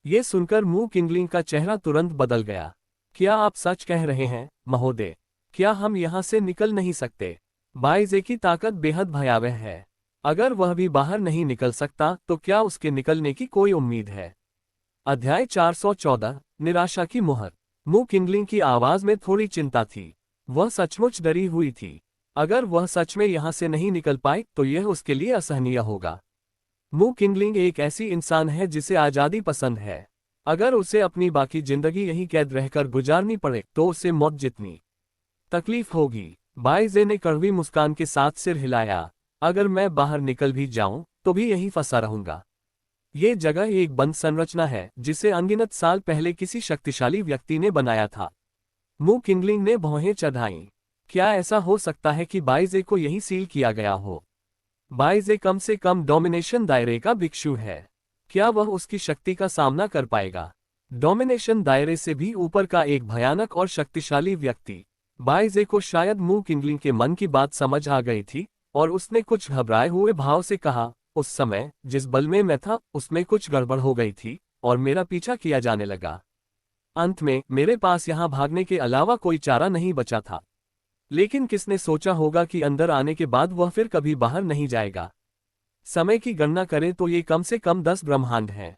ये सुनकर मू किंगलिंग का चेहरा तुरंत बदल गया। क्या आप सच कह रहे हैं, महोदय? क्या हम यहाँ से निकल नहीं सकते? बाइजे की ताकत बेहद भयावह है। अगर वह भी बाहर नहीं निकल सकता तो क्या उसके निकलने की कोई उम्मीद है? अध्याय 414 निराशा की मुहर। मू किंगलिंग की आवाज में थोड़ी चिंता थी। वह सचमुच डरी हुई थी। अगर वह सच में यहाँ से नहीं निकल पाए तो यह उसके लिए असहनीय होगा। मू किंगलिंग एक ऐसी इंसान है जिसे आज़ादी पसंद है। अगर उसे अपनी बाकी जिंदगी यहीं कैद रहकर गुजारनी पड़े तो उसे मौत जितनी तकलीफ होगी। बाइजे ने कड़वी मुस्कान के साथ सिर हिलाया। अगर मैं बाहर निकल भी जाऊं तो भी यहीं फंसा रहूंगा। ये जगह एक बंद संरचना है जिसे अनगिनत साल पहले किसी शक्तिशाली व्यक्ति ने बनाया था। मू किंगलिंग ने भौहें चढ़ाईं। क्या ऐसा हो सकता है कि बाइजे को यहीं सील किया गया हो? बाइजे कम से कम डोमिनेशन दायरे का भिक्षु है। क्या वह उसकी शक्ति का सामना कर पाएगा? डोमिनेशन दायरे से भी ऊपर का एक भयानक और शक्तिशाली व्यक्ति। बाइजे को शायद मू किंगलिंग के मन की बात समझ आ गई थी और उसने कुछ घबराए हुए भाव से कहा, उस समय जिस बल में मैं था उसमें कुछ गड़बड़ हो गई थी और मेरा पीछा किया जाने लगा। अंत में मेरे पास यहाँ भागने के अलावा कोई चारा नहीं बचा था। लेकिन किसने सोचा होगा कि अंदर आने के बाद वह फिर कभी बाहर नहीं जाएगा। समय की गणना करें तो ये कम से कम 10 ब्रह्मांड हैं।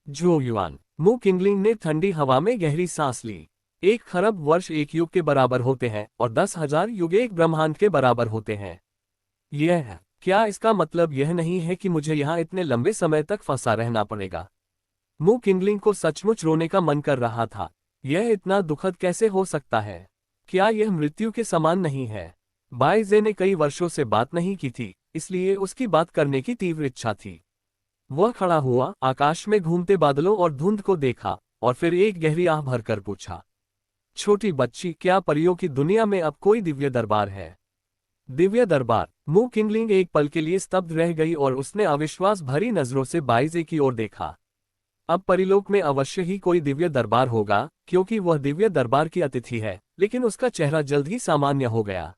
जो युआन। मू किंगलिंग ने ठंडी हवा में गहरी सांस ली। 1 खरब वर्ष एक युग के बराबर होते हैं और 10,000 युग एक ब्रह्मांड के बराबर होते हैं। यह है। क्या इसका मतलब यह नहीं है कि मुझे यहाँ इतने लंबे समय तक फंसा रहना पड़ेगा? मू किंगलिंग को सचमुच रोने का मन कर रहा था। यह इतना दुखद कैसे हो सकता है? क्या यह मृत्यु के समान नहीं है? बाइजे ने कई वर्षों से बात नहीं की थी, इसलिए उसकी बात करने की तीव्र इच्छा थी। वह खड़ा हुआ, आकाश में घूमते बादलों और धुंध को देखा और फिर एक गहरी आह भरकर पूछा, छोटी बच्ची, क्या परियों की दुनिया में अब कोई दिव्य दरबार है? दिव्य दरबार। मू किंगलिंग एक पल के लिए स्तब्ध रह गई और उसने अविश्वास भरी नजरों से बाइजे की ओर देखा। अब परिलोक में अवश्य ही कोई दिव्य दरबार होगा, क्योंकि वह दिव्य दरबार की अतिथि है, लेकिन उसका चेहरा जल्द ही सामान्य हो गया।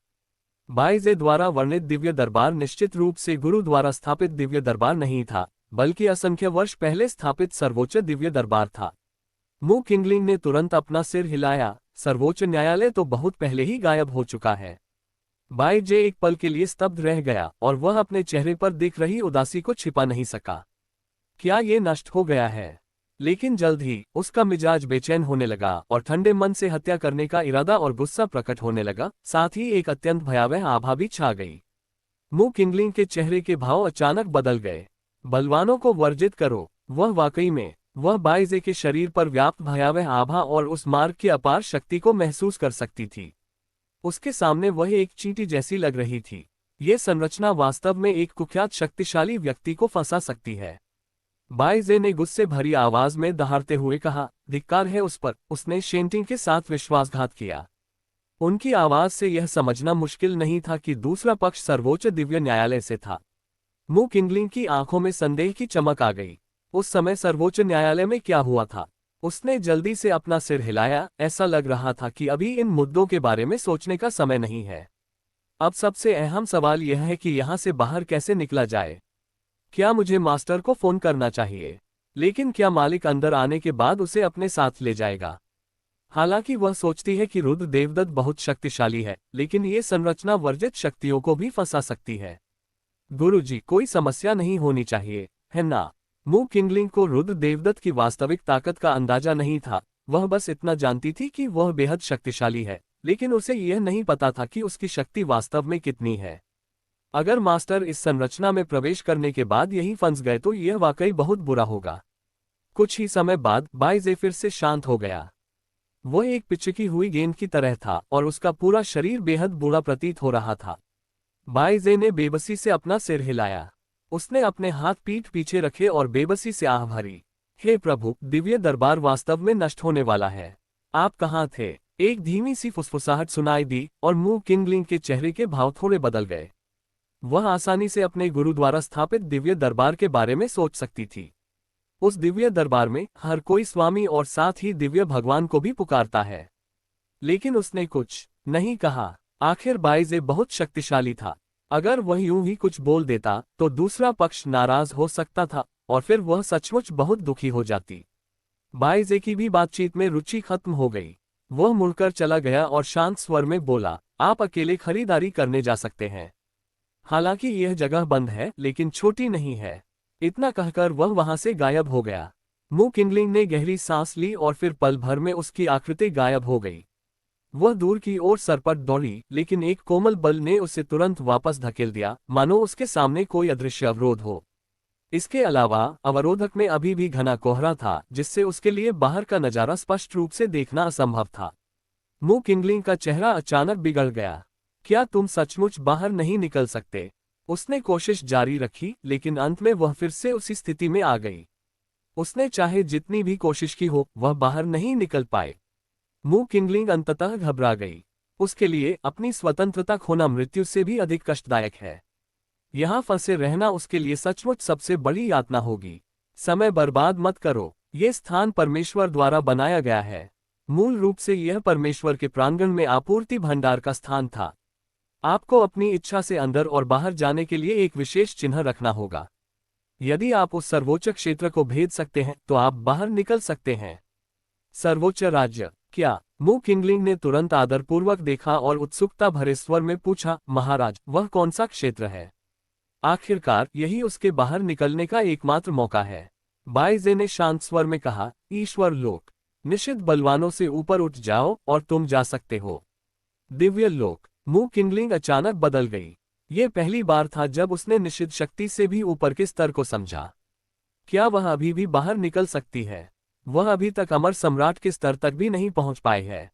बाइजे द्वारा वर्णित दिव्य दरबार निश्चित रूप से गुरु द्वारा स्थापित दिव्य दरबार नहीं था, बल्कि असंख्य वर्ष पहले स्थापित सर्वोच्च दिव्य दरबार था। मू किंगलिंग ने तुरंत अपना सिर हिलाया। सर्वोच्च न्यायालय तो बहुत पहले ही गायब हो चुका है। बाइजे एक पल के लिए स्तब्ध रह गया और वह अपने चेहरे पर दिख रही उदासी को छिपा नहीं सका। क्या ये नष्ट हो गया है? लेकिन जल्द ही उसका मिजाज बेचैन होने लगा और ठंडे मन से हत्या करने का इरादा और गुस्सा प्रकट होने लगा। साथ ही एक अत्यंत भयावह आभा भी छा गई। मू किंगलिंग के चेहरे के भाव अचानक बदल गए। बलवानों को वर्जित करो। वह वाकई में वह बाइजे के शरीर पर व्याप्त भयावह आभा और उस मार्ग की अपार शक्ति को महसूस कर सकती थी। उसके सामने वह एक चींटी जैसी लग रही थी। ये संरचना वास्तव में एक कुख्यात शक्तिशाली व्यक्ति को फंसा सकती है। बाइजे ने गुस्से भरी आवाज में दहाड़ते हुए कहा, धिक्कार है उस पर, उसने शेंटिंग के साथ विश्वासघात किया। उनकी आवाज से यह समझना मुश्किल नहीं था कि दूसरा पक्ष सर्वोच्च दिव्य न्यायालय से था। मू किंगलिंग की आंखों में संदेह की चमक आ गई। उस समय सर्वोच्च न्यायालय में क्या हुआ था? उसने जल्दी से अपना सिर हिलाया। ऐसा लग रहा था कि अभी इन मुद्दों के बारे में सोचने का समय नहीं है। अब सबसे अहम सवाल यह है कि यहाँ से बाहर कैसे निकला जाए। क्या मुझे मास्टर को फोन करना चाहिए? लेकिन क्या मालिक अंदर आने के बाद उसे अपने साथ ले जाएगा? हालांकि वह सोचती है कि रुद्र देवदत्त बहुत शक्तिशाली है, लेकिन ये संरचना वर्जित शक्तियों को भी फंसा सकती है। गुरुजी, कोई समस्या नहीं होनी चाहिए, है ना? मू किंगलिंग को रुद्र देवदत्त की वास्तविक ताकत का अंदाजा नहीं था। वह बस इतना जानती थी कि वह बेहद शक्तिशाली है, लेकिन उसे यह नहीं पता था कि उसकी शक्ति वास्तव में कितनी है। अगर मास्टर इस संरचना में प्रवेश करने के बाद यहीं फंस गए तो यह वाकई बहुत बुरा होगा। कुछ ही समय बाद बाइजे फिर से शांत हो गया। वह एक पिचकी हुई गेंद की तरह था और उसका पूरा शरीर बेहद बुरा प्रतीत हो रहा था। बाइजे ने बेबसी से अपना सिर हिलाया। उसने अपने हाथ पीठ पीछे रखे और बेबसी से आह भरी, हे प्रभु, दिव्य दरबार वास्तव में नष्ट होने वाला है। आप कहाँ थे? एक धीमी सी फुसफुसाहट सुनाई दी और मू किंगलिंग के चेहरे के भाव थोड़े बदल गए। वह आसानी से अपने गुरु द्वारा स्थापित दिव्य दरबार के बारे में सोच सकती थी। उस दिव्य दरबार में हर कोई स्वामी और साथ ही दिव्य भगवान को भी पुकारता है। लेकिन उसने कुछ नहीं कहा। आखिर बाइजे बहुत शक्तिशाली था। अगर वह यूं ही कुछ बोल देता तो दूसरा पक्ष नाराज हो सकता था और फिर वह सचमुच बहुत दुखी हो जाती। बाइजे की भी बातचीत में रुचि खत्म हो गई। वह मुड़कर चला गया और शांत स्वर में बोला, आप अकेले खरीदारी करने जा सकते हैं। हालांकि यह जगह बंद है लेकिन छोटी नहीं है। इतना कहकर वह वहां से गायब हो गया। मू किंगलिंग ने गहरी सांस ली और फिर पल भर में उसकी आकृति गायब हो गई। वह दूर की ओर सरपट दौड़ी, लेकिन एक कोमल बल ने उसे तुरंत वापस धकेल दिया, मानो उसके सामने कोई अदृश्य अवरोध हो। इसके अलावा अवरोधक में अभी भी घना कोहरा था, जिससे उसके लिए बाहर का नजारा स्पष्ट रूप से देखना असंभव था। मू किंगलिंग का चेहरा अचानक बिगड़ गया। क्या तुम सचमुच बाहर नहीं निकल सकते? उसने कोशिश जारी रखी, लेकिन अंत में वह फिर से उसी स्थिति में आ गई। उसने चाहे जितनी भी कोशिश की हो, वह बाहर नहीं निकल पाए। मू किंगलिंग अंततः घबरा गई। उसके लिए अपनी स्वतंत्रता खोना मृत्यु से भी अधिक कष्टदायक है। यहाँ फंसे रहना उसके लिए सचमुच सबसे बड़ी यातना होगी। समय बर्बाद मत करो। ये स्थान परमेश्वर द्वारा बनाया गया है। मूल रूप से यह परमेश्वर के प्रांगण में आपूर्ति भंडार का स्थान था। आपको अपनी इच्छा से अंदर और बाहर जाने के लिए एक विशेष चिन्ह रखना होगा। यदि आप उस सर्वोच्च क्षेत्र को भेद सकते हैं तो आप बाहर निकल सकते हैं। सर्वोच्च राज्य क्या? मू किंगलिंग ने तुरंत आदरपूर्वक देखा और उत्सुकता भरे स्वर में पूछा, महाराज, वह कौन सा क्षेत्र है? आखिरकार यही उसके बाहर निकलने का एकमात्र मौका है। बाइजे ने शांत स्वर में कहा, ईश्वर लोक। निषिद्ध बलवानों से ऊपर उठ जाओ और तुम जा सकते हो। दिव्य लोक। मू किंगलिंग अचानक बदल गई। ये पहली बार था जब उसने निषिद्ध शक्ति से भी ऊपर के स्तर को समझा। क्या वह अभी भी बाहर निकल सकती है? वह अभी तक अमर सम्राट के स्तर तक भी नहीं पहुंच पाए है।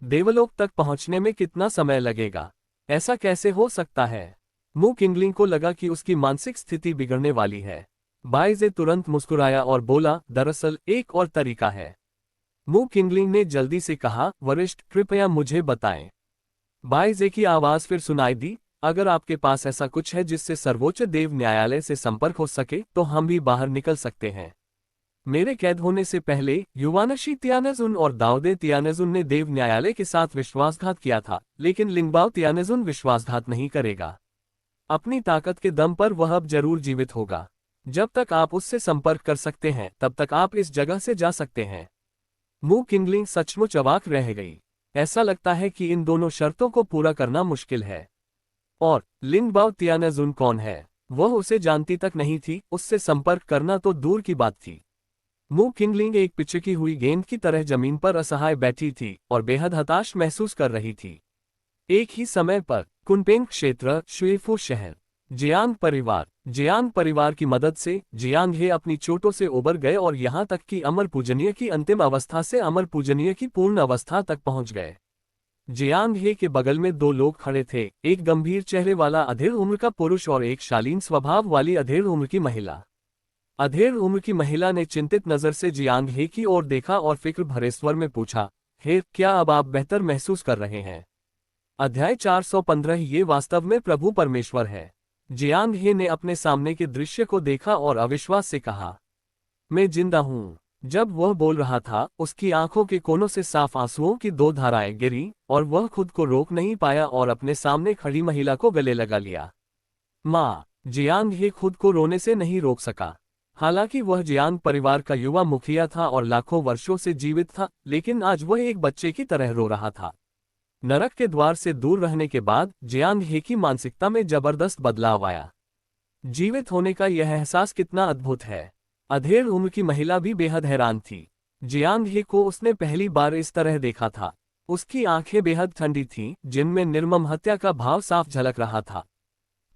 देवलोक तक पहुंचने में कितना समय लगेगा? ऐसा कैसे हो सकता है? मू किंगलिंग को लगा कि उसकी मानसिक स्थिति बिगड़ने वाली है। बाइजे तुरंत मुस्कुराया और बोला, दरअसल एक और तरीका है। मू किंगलिंग ने जल्दी से कहा, वरिष्ठ, कृपया मुझे बताएं। बाइजे की आवाज फिर सुनाई दी, अगर आपके पास ऐसा कुछ है जिससे सर्वोच्च देव न्यायालय से संपर्क हो सके तो हम भी बाहर निकल सकते हैं। मेरे कैद होने से पहले युवानशी तियानेजुन और दाऊदे तियानेजुन ने देव न्यायालय के साथ विश्वासघात किया था, लेकिन लिंगबाओ तियानेजुन विश्वासघात नहीं करेगा। अपनी ताकत के दम पर वह अब जरूर जीवित होगा। जब तक आप उससे संपर्क कर सकते हैं तब तक आप इस जगह से जा सकते हैं। मू किंगलिंग सचमुच अवाक रह गई। ऐसा लगता है कि इन दोनों शर्तों को पूरा करना मुश्किल है। और लिंगबाओ तियानेजुन कौन है? वह उसे जानती तक नहीं थी। उससे संपर्क करना तो दूर की बात थी। मू किंगलिंग एक पिचकी हुई गेंद की तरह जमीन पर असहाय बैठी थी और बेहद हताश महसूस कर रही थी। एक ही समय पर कुनपेंग क्षेत्र, शुएफू शहर, जियांग परिवार की मदद से जियांग हे अपनी चोटों से उबर गए और यहाँ तक कि अमर पूजनीय की अंतिम अवस्था से अमर पूजनीय की पूर्ण अवस्था तक पहुँच गए। जियांग हे के बगल में दो लोग खड़े थे, एक गंभीर चेहरे वाला अधेड़ उम्र का पुरुष और एक शालीन स्वभाव वाली अधेड़ उम्र की महिला। अधेड़ उम्र की महिला ने चिंतित नजर से जियांग हे की ओर देखा और फिक्र भरे स्वर में पूछा, हे, क्या अब आप बेहतर महसूस कर रहे हैं? अध्याय 415। ये वास्तव में प्रभु परमेश्वर है। जियांग हे ने अपने सामने के दृश्य को देखा और अविश्वास से कहा, मैं जिंदा हूँ। जब वह बोल रहा था, उसकी आंखों के कोनों से साफ आंसुओं की दो धाराएं गिरी और वह खुद को रोक नहीं पाया और अपने सामने खड़ी महिला को गले लगा लिया। माँ! जियांग हे खुद को रोने से नहीं रोक सका। हालांकि वह जियांग परिवार का युवा मुखिया था और लाखों वर्षों से जीवित था, लेकिन आज वह एक बच्चे की तरह रो रहा था। नरक के द्वार से दूर रहने के बाद जियांग हे की मानसिकता में जबरदस्त बदलाव आया। जीवित होने का यह एहसास कितना अद्भुत है। अधेड़ उम्र की महिला भी बेहद हैरान थी। जियांग हे को उसने पहली बार इस तरह देखा था। उसकी आंखें बेहद ठंडी थीं, जिनमें निर्मम हत्या का भाव साफ झलक रहा था।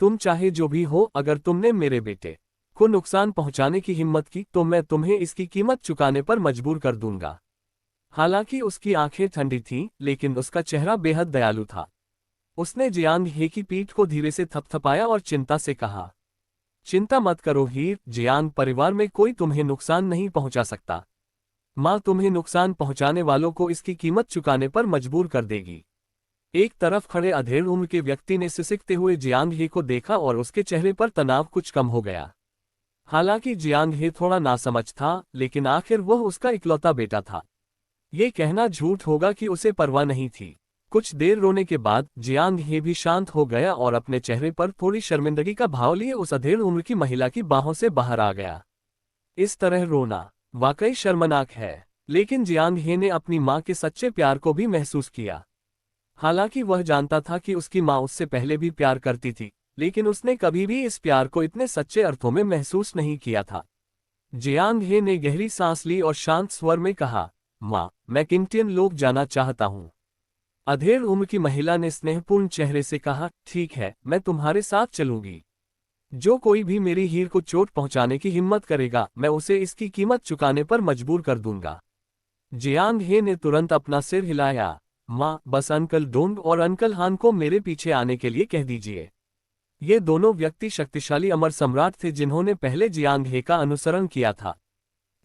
तुम चाहे जो भी हो, अगर तुमने मेरे बेटे को नुकसान पहुंचाने की हिम्मत की तो मैं तुम्हें इसकी कीमत चुकाने पर मजबूर कर दूंगा। हालांकि उसकी आंखें ठंडी थीं, लेकिन उसका चेहरा बेहद दयालु था। उसने जियांग हे की पीठ को धीरे से थपथपाया और चिंता से कहा, चिंता मत करो हीर, जियांग परिवार में कोई तुम्हें नुकसान नहीं पहुंचा सकता। माँ तुम्हें नुकसान पहुंचाने वालों को इसकी कीमत चुकाने पर मजबूर कर देगी। एक तरफ खड़े अधेड़ उम्र के व्यक्ति ने सिसकते हुए जियांग हे को देखा और उसके चेहरे पर तनाव कुछ कम हो गया। हालांकि जियांग हे थोड़ा नासमझ था, लेकिन आखिर वह उसका इकलौता बेटा था। ये कहना झूठ होगा कि उसे परवाह नहीं थी। कुछ देर रोने के बाद जियांग हे भी शांत हो गया और अपने चेहरे पर थोड़ी शर्मिंदगी का भाव लिए उस अधेड़ उम्र की महिला की बाहों से बाहर आ गया। इस तरह रोना वाकई शर्मनाक है, लेकिन जियांग हे ने अपनी मां के सच्चे प्यार को भी महसूस किया। हालांकि वह जानता था कि उसकी मां उससे पहले भी प्यार करती थी, लेकिन उसने कभी भी इस प्यार को इतने सच्चे अर्थों में महसूस नहीं किया था। जियांग हे ने गहरी सांस ली और शांत स्वर में कहा, मां, मैं किंगटियन लोग जाना चाहता हूं। अधेड़ उम्र की महिला ने स्नेहपूर्ण चेहरे से कहा, ठीक है, मैं तुम्हारे साथ चलूंगी। जो कोई भी मेरी हीर को चोट पहुंचाने की हिम्मत करेगा, मैं उसे इसकी कीमत चुकाने पर मजबूर कर दूंगा। जियांग हे ने तुरंत अपना सिर हिलाया। मां, बस अंकल डोंग और अंकल हान को मेरे पीछे आने के लिए कह दीजिए। ये दोनों व्यक्ति शक्तिशाली अमर सम्राट थे जिन्होंने पहले जियांग हे का अनुसरण किया था।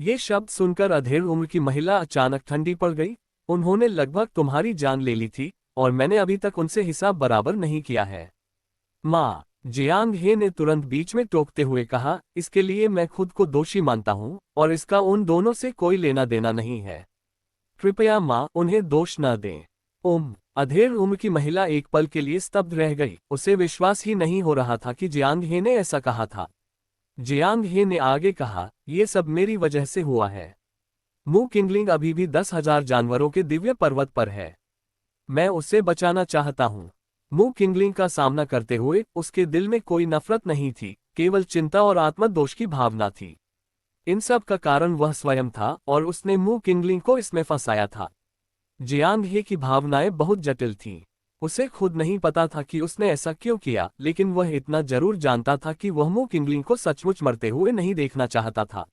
ये शब्द सुनकर अधेड़ उम्र की महिला अचानक ठंडी पड़ गई। उन्होंने लगभग तुम्हारी जान ले ली थी और मैंने अभी तक उनसे हिसाब बराबर नहीं किया है। मां, जियांग हे ने तुरंत बीच में टोकते हुए कहा, इसके लिए मैं खुद को दोषी मानता हूं और इसका उन दोनों से कोई लेना देना नहीं है। कृपया मां, उन्हें दोष न दें। अधेड़ उम्र की महिला एक पल के लिए स्तब्ध रह गई। उसे विश्वास ही नहीं हो रहा था कि जियांग हे ने ऐसा कहा था। जियांग हे ने आगे कहा, यह सब मेरी वजह से हुआ है। मू किंगलिंग अभी भी 10,000 जानवरों के दिव्य पर्वत पर है। मैं उसे बचाना चाहता हूं। मू किंगलिंग का सामना करते हुए उसके दिल में कोई नफरत नहीं थी, केवल चिंता और आत्मदोष की भावना थी। इन सब का कारण वह स्वयं था और उसने मू किंगलिंग को इसमें फंसाया था। जियांग हे की भावनाएं बहुत जटिल थीं। उसे खुद नहीं पता था कि उसने ऐसा क्यों किया, लेकिन वह इतना जरूर जानता था कि वह मू किंगलिंग को सचमुच मरते हुए नहीं देखना चाहता था।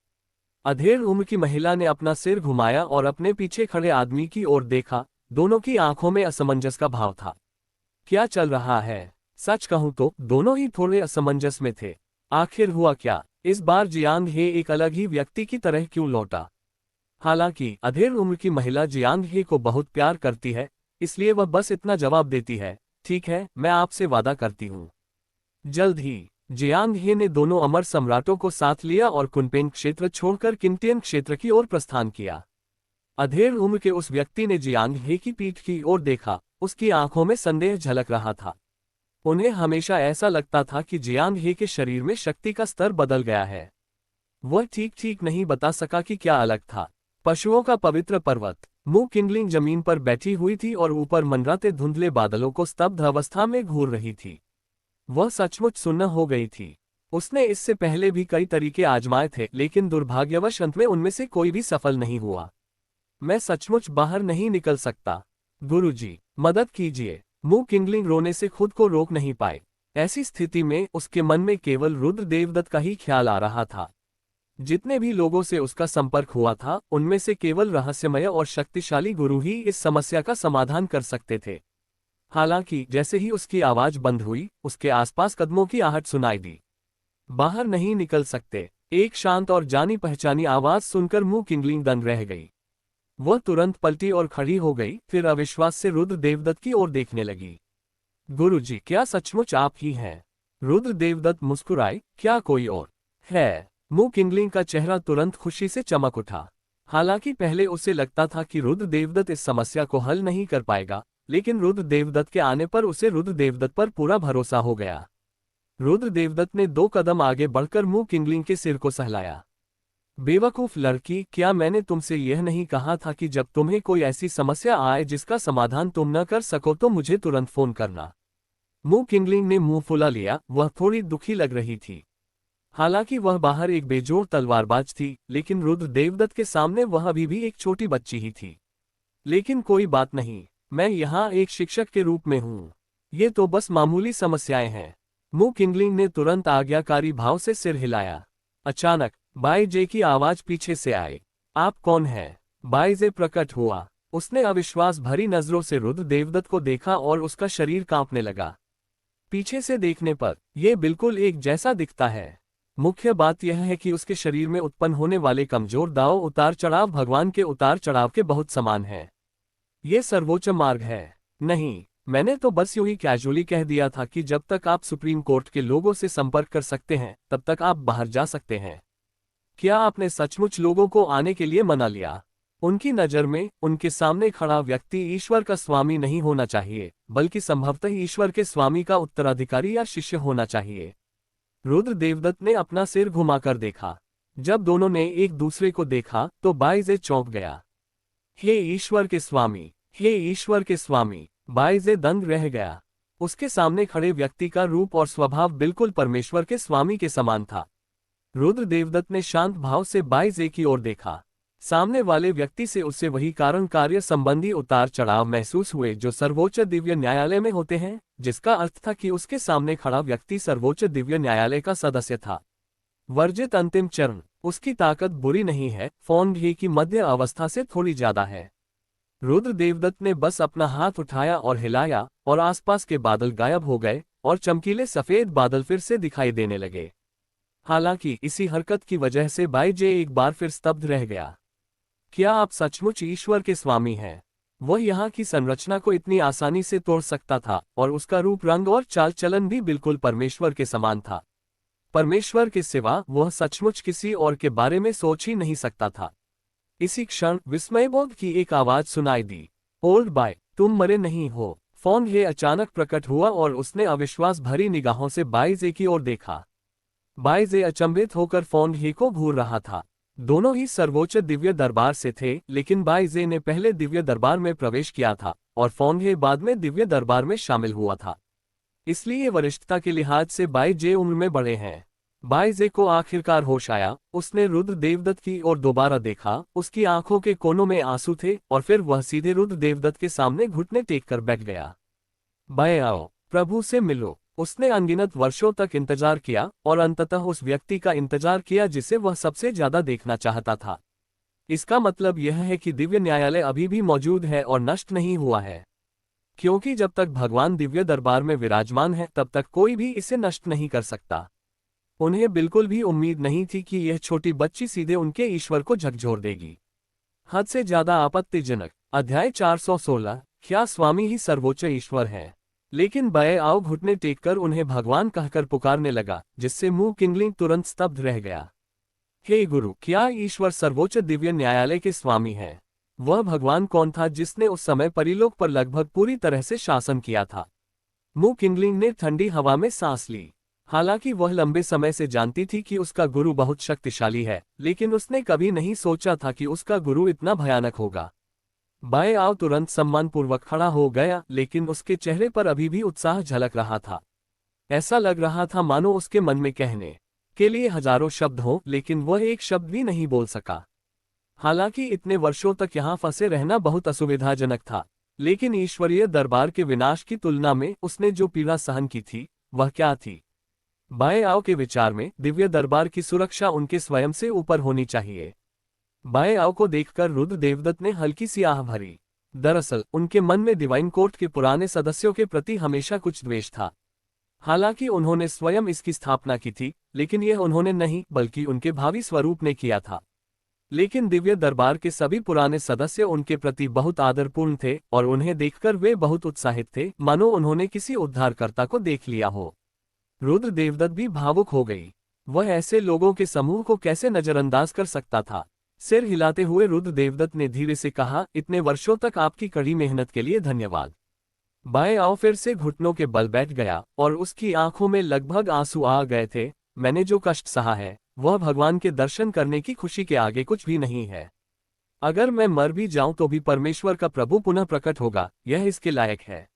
अधेड़ उम्र की महिला ने अपना सिर घुमाया और अपने पीछे खड़े आदमी की ओर देखा। दोनों की आंखों में असमंजस का भाव था। क्या चल रहा है? सच कहूं तो दोनों ही थोड़े असमंजस में थे। आखिर हुआ क्या? इस बार जियांग हे एक अलग ही व्यक्ति की तरह क्यों लौटा? हालांकि अधेड़ उम्र की महिला जियांग हे को बहुत प्यार करती है, इसलिए वह बस इतना जवाब देती है, ठीक है, मैं आपसे वादा करती हूँ। जल्द ही जियांग हे ने दोनों अमर सम्राटों को साथ लिया और कुनपेंग क्षेत्र छोड़कर किंगटियन क्षेत्र की ओर प्रस्थान किया। अधेड़ उम्र के उस व्यक्ति ने जियांग हे की पीठ की ओर देखा। उसकी आंखों में संदेह झलक रहा था। उन्हें हमेशा ऐसा लगता था कि जियांग हे के शरीर में शक्ति का स्तर बदल गया है। वह ठीक नहीं बता सका कि क्या अलग था। पशुओं का पवित्र पर्वत। मू किंगलिंग जमीन पर बैठी हुई थी और ऊपर मंडराते धुंधले बादलों को स्तब्ध अवस्था में घूर रही थी। वह सचमुच सुन्न हो गई थी। उसने इससे पहले भी कई तरीके आजमाए थे, लेकिन दुर्भाग्यवश अंत में उनमें से कोई भी सफल नहीं हुआ। मैं सचमुच बाहर नहीं निकल सकता। गुरुजी, मदद कीजिए। मू किंगलिंग रोने से खुद को रोक नहीं पाए। ऐसी स्थिति में उसके मन में केवल रुद्र देवदत्त का ही ख्याल आ रहा था। जितने भी लोगों से उसका संपर्क हुआ था, उनमें से केवल रहस्यमय और शक्तिशाली गुरु ही इस समस्या का समाधान कर सकते थे। हालांकि जैसे ही उसकी आवाज बंद हुई, उसके आसपास कदमों की आहट सुनाई दी। बाहर नहीं निकल सकते। एक शांत और जानी पहचानी आवाज सुनकर मू किंगलिंग दंग रह गई। वह तुरंत पलटी और खड़ी हो गई, फिर अविश्वास से रुद्र देवदत्त की ओर देखने लगी। गुरुजी, क्या सचमुच आप ही हैं? रुद्र देवदत्त मुस्कुराए, क्या कोई और है? मू किंगलिंग का चेहरा तुरंत खुशी से चमक उठा। हालांकि पहले उसे लगता था कि रुद्र देवदत्त इस समस्या को हल नहीं कर पाएगा, लेकिन रुद्र देवदत्त के आने पर उसे रुद्र देवदत्त पर पूरा भरोसा हो गया। रुद्र देवदत्त ने 2 कदम आगे बढ़कर मू किंगलिंग के सिर को सहलाया। बेवकूफ लड़की, क्या मैंने तुमसे यह नहीं कहा था कि जब तुम्हें कोई ऐसी समस्या आए जिसका समाधान तुम न कर सको तो मुझे तुरंत फोन करना। मू किंगलिंग ने मुंह फुला लिया। वह थोड़ी दुखी लग रही थी। हालांकि वह बाहर एक बेजोड़ तलवारबाज थी, लेकिन रुद्र देवदत्त के सामने वह अभी भी एक छोटी बच्ची ही थी। लेकिन कोई बात नहीं, मैं यहाँ एक शिक्षक के रूप में हूँ। ये तो बस मामूली समस्याएं हैं। मू किंगलिंग ने तुरंत आज्ञाकारी भाव से सिर हिलाया। अचानक बाई जे की आवाज पीछे से आई। आप कौन हैं? बाई जे प्रकट हुआ। उसने अविश्वास भरी नजरों से रुद्र देवदत्त को देखा और उसका शरीर कांपने लगा। पीछे से देखने पर यह बिल्कुल एक जैसा दिखता है। मुख्य बात यह है कि उसके शरीर में उत्पन्न होने वाले कमजोर दाव उतार चढ़ाव भगवान के उतार चढ़ाव के बहुत समान है। ये सर्वोच्च मार्ग है। नहीं, मैंने तो बस यूं ही कैजुअली कह दिया था कि जब तक आप सुप्रीम कोर्ट के लोगों से संपर्क कर सकते हैं, तब तक आप बाहर जा सकते हैं। क्या आपने सचमुच लोगों को आने के लिए मना लिया? उनकी नज़र में उनके सामने खड़ा व्यक्ति ईश्वर का स्वामी नहीं होना चाहिए, बल्कि संभवतः ईश्वर के स्वामी का उत्तराधिकारी या शिष्य होना चाहिए। रुद्र देवदत्त ने अपना सिर घुमाकर देखा। जब दोनों ने एक दूसरे को देखा तो बाइजे चौंक गया। हे ईश्वर के स्वामी, हे ईश्वर के स्वामी! बाइजे दंग रह गया। उसके सामने खड़े व्यक्ति का रूप और स्वभाव बिल्कुल परमेश्वर के स्वामी के समान था। रुद्र देवदत्त ने शांत भाव से बाइजे की ओर देखा। सामने वाले व्यक्ति से उसे वही कारण कार्य संबंधी उतार चढ़ाव महसूस हुए जो सर्वोच्च दिव्य न्यायालय में होते हैं, जिसका अर्थ था कि उसके सामने खड़ा व्यक्ति सर्वोच्च दिव्य न्यायालय का सदस्य था। वर्जित अंतिम चरण। उसकी ताकत बुरी नहीं है, फौंडही की मध्य अवस्था से थोड़ी ज्यादा है। रुद्र देवदत्त ने बस अपना हाथ उठाया और हिलाया और आसपास के बादल गायब हो गए और चमकीले सफेद बादल फिर से दिखाई देने लगे। हालांकि इसी हरकत की वजह से बाइजे एक बार फिर स्तब्ध रह गया। क्या आप सचमुच ईश्वर के स्वामी हैं? वह यहाँ की संरचना को इतनी आसानी से तोड़ सकता था और उसका रूप रंग और चाल चलन भी बिल्कुल परमेश्वर के समान था। परमेश्वर के सिवा वह सचमुच किसी और के बारे में सोच ही नहीं सकता था। इसी क्षण विस्मयबोध की एक आवाज सुनाई दी। ओल्ड बॉय, तुम मरे नहीं हो। फौंडहे अचानक प्रकट हुआ और उसने अविश्वास भरी निगाहों से बाइजे की ओर देखा। बाइजे अचंभित होकर फौंडहे को घूर रहा था। दोनों ही सर्वोच्च दिव्य दरबार से थे, लेकिन बाइजे ने पहले दिव्य दरबार में प्रवेश किया था और फौंडहे बाद में दिव्य दरबार में शामिल हुआ था। इसलिए वरिष्ठता के लिहाज से बाइजे उम्र में बड़े हैं। बाइजे को आखिरकार होश आया। उसने रुद्र देवदत्त की ओर दोबारा देखा। उसकी आंखों के कोनों में आंसू थे और फिर वह सीधे रुद्र देवदत्त के सामने घुटने टेक कर बैठ गया। बाय आओ, प्रभु से मिलो। उसने अनगिनत वर्षों तक इंतजार किया और अंततः उस व्यक्ति का इंतजार किया जिसे वह सबसे ज्यादा देखना चाहता था। इसका मतलब यह है कि दिव्य न्यायालय अभी भी मौजूद है और नष्ट नहीं हुआ है, क्योंकि जब तक भगवान दिव्य दरबार में विराजमान है तब तक कोई भी इसे नष्ट नहीं कर सकता। उन्हें बिल्कुल भी उम्मीद नहीं थी कि यह छोटी बच्ची सीधे उनके ईश्वर को झकझोर देगी। हद से ज्यादा आपत्तिजनक। अध्याय 416। क्या स्वामी ही सर्वोच्च ईश्वर है? लेकिन बाय आओ घुटने टेककर उन्हें भगवान कहकर पुकारने लगा, जिससे मुंह किंगलिंग तुरंत स्तब्ध रह गया। हे गुरु, क्या ईश्वर सर्वोच्च दिव्य न्यायालय के स्वामी है? वह भगवान कौन था जिसने उस समय परिलोक पर लगभग पूरी तरह से शासन किया था? मुंह किंगलिंग ने ठंडी हवा में सांस ली। हालांकि वह लंबे समय से जानती थी कि उसका गुरु बहुत शक्तिशाली है, लेकिन उसने कभी नहीं सोचा था कि उसका गुरु इतना भयानक होगा। बाय आओ तुरंत सम्मानपूर्वक खड़ा हो गया, लेकिन उसके चेहरे पर अभी भी उत्साह झलक रहा था। ऐसा लग रहा था मानो उसके मन में कहने के लिए हजारों शब्द हों, लेकिन वह एक शब्द भी नहीं बोल सका। हालांकि इतने वर्षों तक यहाँ फंसे रहना बहुत असुविधाजनक था, लेकिन ईश्वरीय दरबार के विनाश की तुलना में उसने जो पीड़ा सहन की थी वह क्या थी? बाय आओ के विचार में दिव्य दरबार की सुरक्षा उनके स्वयं से ऊपर होनी चाहिए। बाय आओ को देखकर रुद्र देवदत्त ने हल्की सी आह भरी। दरअसल उनके मन में डिवाइन कोर्ट के पुराने सदस्यों के प्रति हमेशा कुछ द्वेष था। हालांकि उन्होंने स्वयं इसकी स्थापना की थी, लेकिन यह उन्होंने नहीं बल्कि उनके भावी स्वरूप ने किया था। लेकिन दिव्य दरबार के सभी पुराने सदस्य उनके प्रति बहुत आदरपूर्ण थे और उन्हें देखकर वे बहुत उत्साहित थे, मानो उन्होंने किसी उद्धारकर्ता को देख लिया हो। रुद्र देवदत्त भी भावुक हो गई। वह ऐसे लोगों के समूह को कैसे नजरअंदाज कर सकता था? सिर हिलाते हुए रुद्र देवदत्त ने धीरे से कहा, इतने वर्षों तक आपकी कड़ी मेहनत के लिए धन्यवाद। बाय आओ फिर से घुटनों के बल बैठ गया और उसकी आंखों में लगभग आंसू आ गए थे। मैंने जो कष्ट सहा है वह भगवान के दर्शन करने की खुशी के आगे कुछ भी नहीं है। अगर मैं मर भी जाऊं तो भी परमेश्वर का प्रभु पुनः प्रकट होगा, यह इसके लायक है।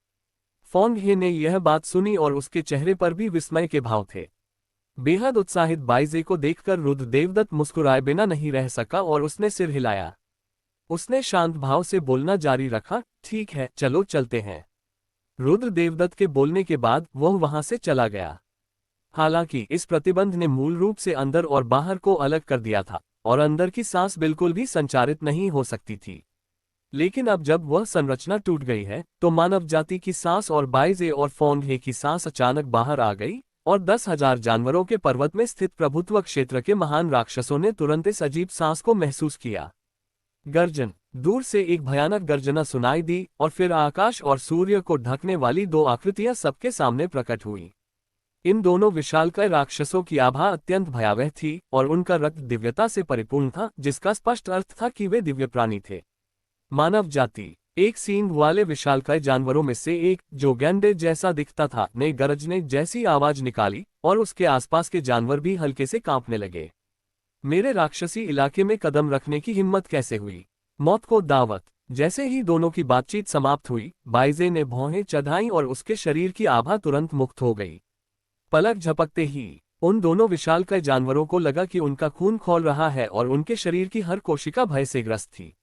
फौंडहे ने यह बात सुनी और उसके चेहरे पर भी विस्मय के भाव थे। बेहद उत्साहित बाइजे को देखकर रुद्र देवदत्त मुस्कुराए बिना नहीं रह सका और उसने सिर हिलाया। उसने शांत भाव से बोलना जारी रखा, ठीक है, चलो चलते हैं। रुद्र देवदत्त के बोलने के बाद वह वहां से चला गया। हालांकि इस प्रतिबंध ने मूल रूप से अंदर और बाहर को अलग कर दिया था और अंदर की सांस बिल्कुल भी संचारित नहीं हो सकती थी। लेकिन अब जब वह संरचना टूट गई है तो मानव जाति की सांस और बाइजे और फौंडहे की सांस अचानक बाहर आ गई और 10,000 जानवरों के पर्वत में स्थित प्रभुत्व क्षेत्र के महान राक्षसों ने तुरंत इस अजीब सांस को महसूस किया। गर्जन। दूर से एक भयानक गर्जना सुनाई दी और फिर आकाश और सूर्य को ढकने वाली दो आकृतियां सबके सामने प्रकट हुई। इन दोनों विशालकाय राक्षसों की आभा अत्यंत भयावह थी और उनका रक्त दिव्यता से परिपूर्ण था, जिसका स्पष्ट अर्थ था कि वे दिव्य प्राणी थे। मानव जाति। एक सींग वाले विशालकाय जानवरों में से एक, जो गैंडे जैसा दिखता था, ने गरजने जैसी आवाज निकाली और उसके आसपास के जानवर भी हल्के से कांपने लगे। मेरे राक्षसी इलाके में कदम रखने की हिम्मत कैसे हुई? मौत को दावत। जैसे ही दोनों की बातचीत समाप्त हुई, बाइजे ने भौहें चढ़ाईं और उसके शरीर की आभा तुरंत मुक्त हो गई। पलक झपकते ही उन दोनों विशालकाय जानवरों को लगा कि उनका खून खौल रहा है और उनके शरीर की हर कोशिका भय से ग्रस्त थी।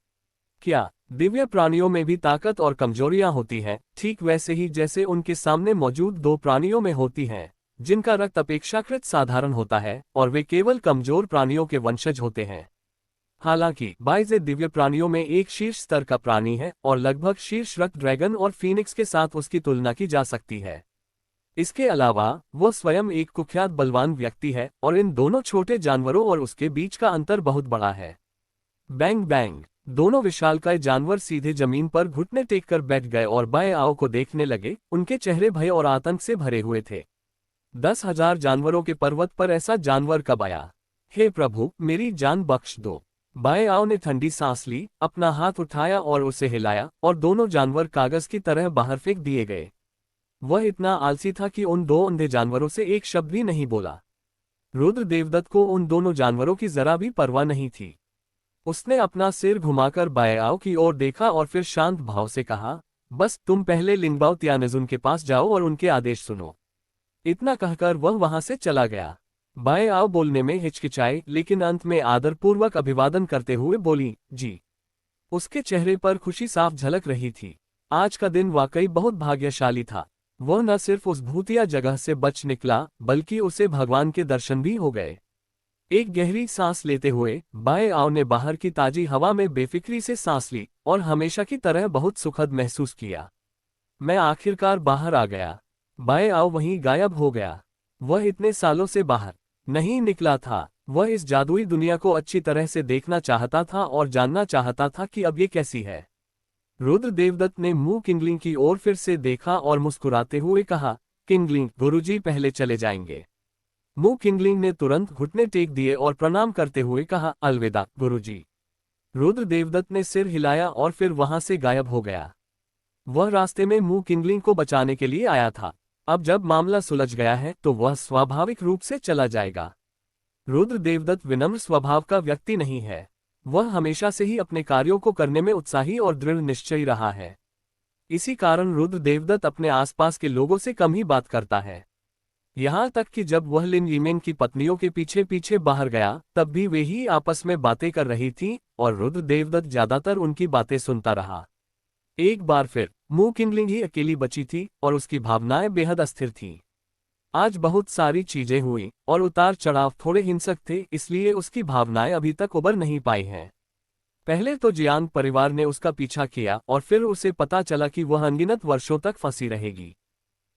क्या दिव्य प्राणियों में भी ताकत और कमजोरियां होती हैं, ठीक वैसे ही जैसे उनके सामने मौजूद दो प्राणियों में होती हैं, जिनका रक्त अपेक्षाकृत साधारण होता है और वे केवल कमजोर प्राणियों के वंशज होते हैं। हालांकि बाइजे दिव्य प्राणियों में एक शीर्ष स्तर का प्राणी है और लगभग शीर्ष रक्त ड्रैगन और फीनिक्स के साथ उसकी तुलना की जा सकती है। इसके अलावा वह स्वयं एक कुख्यात बलवान व्यक्ति है और इन दोनों छोटे जानवरों और उसके बीच का अंतर बहुत बड़ा है। Bang bang. दोनों विशालकाय जानवर सीधे जमीन पर घुटने टेककर बैठ गए और बाएं आओ को देखने लगे। उनके चेहरे भय और आतंक से भरे हुए थे। 10,000 जानवरों के पर्वत पर ऐसा जानवर कब आया? हे प्रभु, मेरी जान बख्श दो। बाएं आओ ने ठंडी सांस ली, अपना हाथ उठाया और उसे हिलाया और दोनों जानवर कागज की तरह बाहर फेंक दिए गए। वह इतना आलसी था कि उन दो अंधे जानवरों से एक शब्द भी नहीं बोला। रुद्र देवदत्त को उन दोनों जानवरों की जरा भी परवाह नहीं थी। उसने अपना सिर घुमाकर बाएं आओ की ओर देखा और फिर शांत भाव से कहा, बस तुम पहले लिंगबाओ त्यानजुन के पास जाओ और उनके आदेश सुनो। इतना कहकर वह वहां से चला गया। बाएं आओ बोलने में हिचकिचाई, लेकिन अंत में आदरपूर्वक अभिवादन करते हुए बोली, जी। उसके चेहरे पर खुशी साफ झलक रही थी। आज का दिन वाकई बहुत भाग्यशाली था। वह न सिर्फ उस भूतिया जगह से बच निकला, बल्कि उसे भगवान के दर्शन भी हो गए। एक गहरी सांस लेते हुए बाएं आओ ने बाहर की ताजी हवा में बेफिक्री से सांस ली और हमेशा की तरह बहुत सुखद महसूस किया। मैं आखिरकार बाहर आ गया। बाएं आओ वहीं गायब हो गया। वह इतने सालों से बाहर नहीं निकला था। वह इस जादुई दुनिया को अच्छी तरह से देखना चाहता था और जानना चाहता था कि अब ये कैसी है। रुद्र देवदत्त ने मुंह किंगलिंग की ओर फिर से देखा और मुस्कुराते हुए कहा, किंगलिंग, गुरुजी पहले चले जाएंगे। मुंह किंगलिंग ने तुरंत घुटने टेक दिए और प्रणाम करते हुए कहा, अलविदा गुरुजी। रुद्र देवदत्त ने सिर हिलाया और फिर वहां से गायब हो गया। वह रास्ते में मुंह किंगलिंग को बचाने के लिए आया था। अब जब मामला सुलझ गया है तो वह स्वाभाविक रूप से चला जाएगा। रुद्र देवदत्त विनम्र स्वभाव का व्यक्ति नहीं है। वह हमेशा से ही अपने कार्यों को करने में उत्साही और दृढ़ निश्चयी रहा है। इसी कारण रुद्र देवदत्त अपने आसपास के लोगों से कम ही बात करता है। यहाँ तक कि जब वह लिन यीमेन की पत्नियों के पीछे पीछे बाहर गया, तब भी वे ही आपस में बातें कर रही थीं और रुद्र देवदत्त ज्यादातर उनकी बातें सुनता रहा। एक बार फिर मुंह किंगलिंग ही अकेली बची थी और उसकी भावनाएं बेहद अस्थिर थीं। आज बहुत सारी चीजें हुई और उतार चढ़ाव थोड़े हिंसक थे, इसलिए उसकी भावनाएं अभी तक उबर नहीं पाई हैं। पहले तो जियांग परिवार ने उसका पीछा किया और फिर उसे पता चला कि वह अनगिनत वर्षों तक फंसी रहेगी।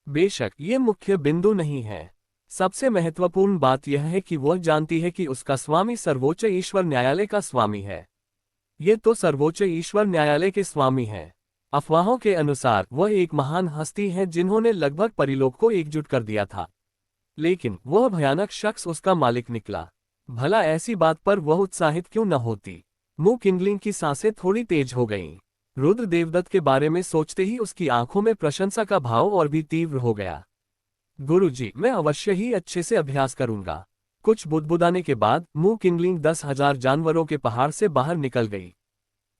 बेशक ये मुख्य बिंदु नहीं है। सबसे महत्वपूर्ण बात यह है कि वह जानती है कि उसका स्वामी सर्वोच्च ईश्वर न्यायालय का स्वामी है। ये तो सर्वोच्च ईश्वर न्यायालय के स्वामी हैं। अफवाहों के अनुसार वह एक महान हस्ती है जिन्होंने लगभग परिलोक को एकजुट कर दिया था। लेकिन वह भयानक शख्स उसका मालिक निकला। भला ऐसी बात पर वह उत्साहित क्यों न होती? मुंह किंगलिंग की सांसें थोड़ी तेज हो गईं। रुद्र देवदत्त के बारे में सोचते ही उसकी आंखों में प्रशंसा का भाव और भी तीव्र हो गया। गुरुजी, मैं अवश्य ही अच्छे से अभ्यास करूंगा। कुछ बुदबुदाने के बाद मुंह किंगलिंग 10,000 जानवरों के पहाड़ से बाहर निकल गई।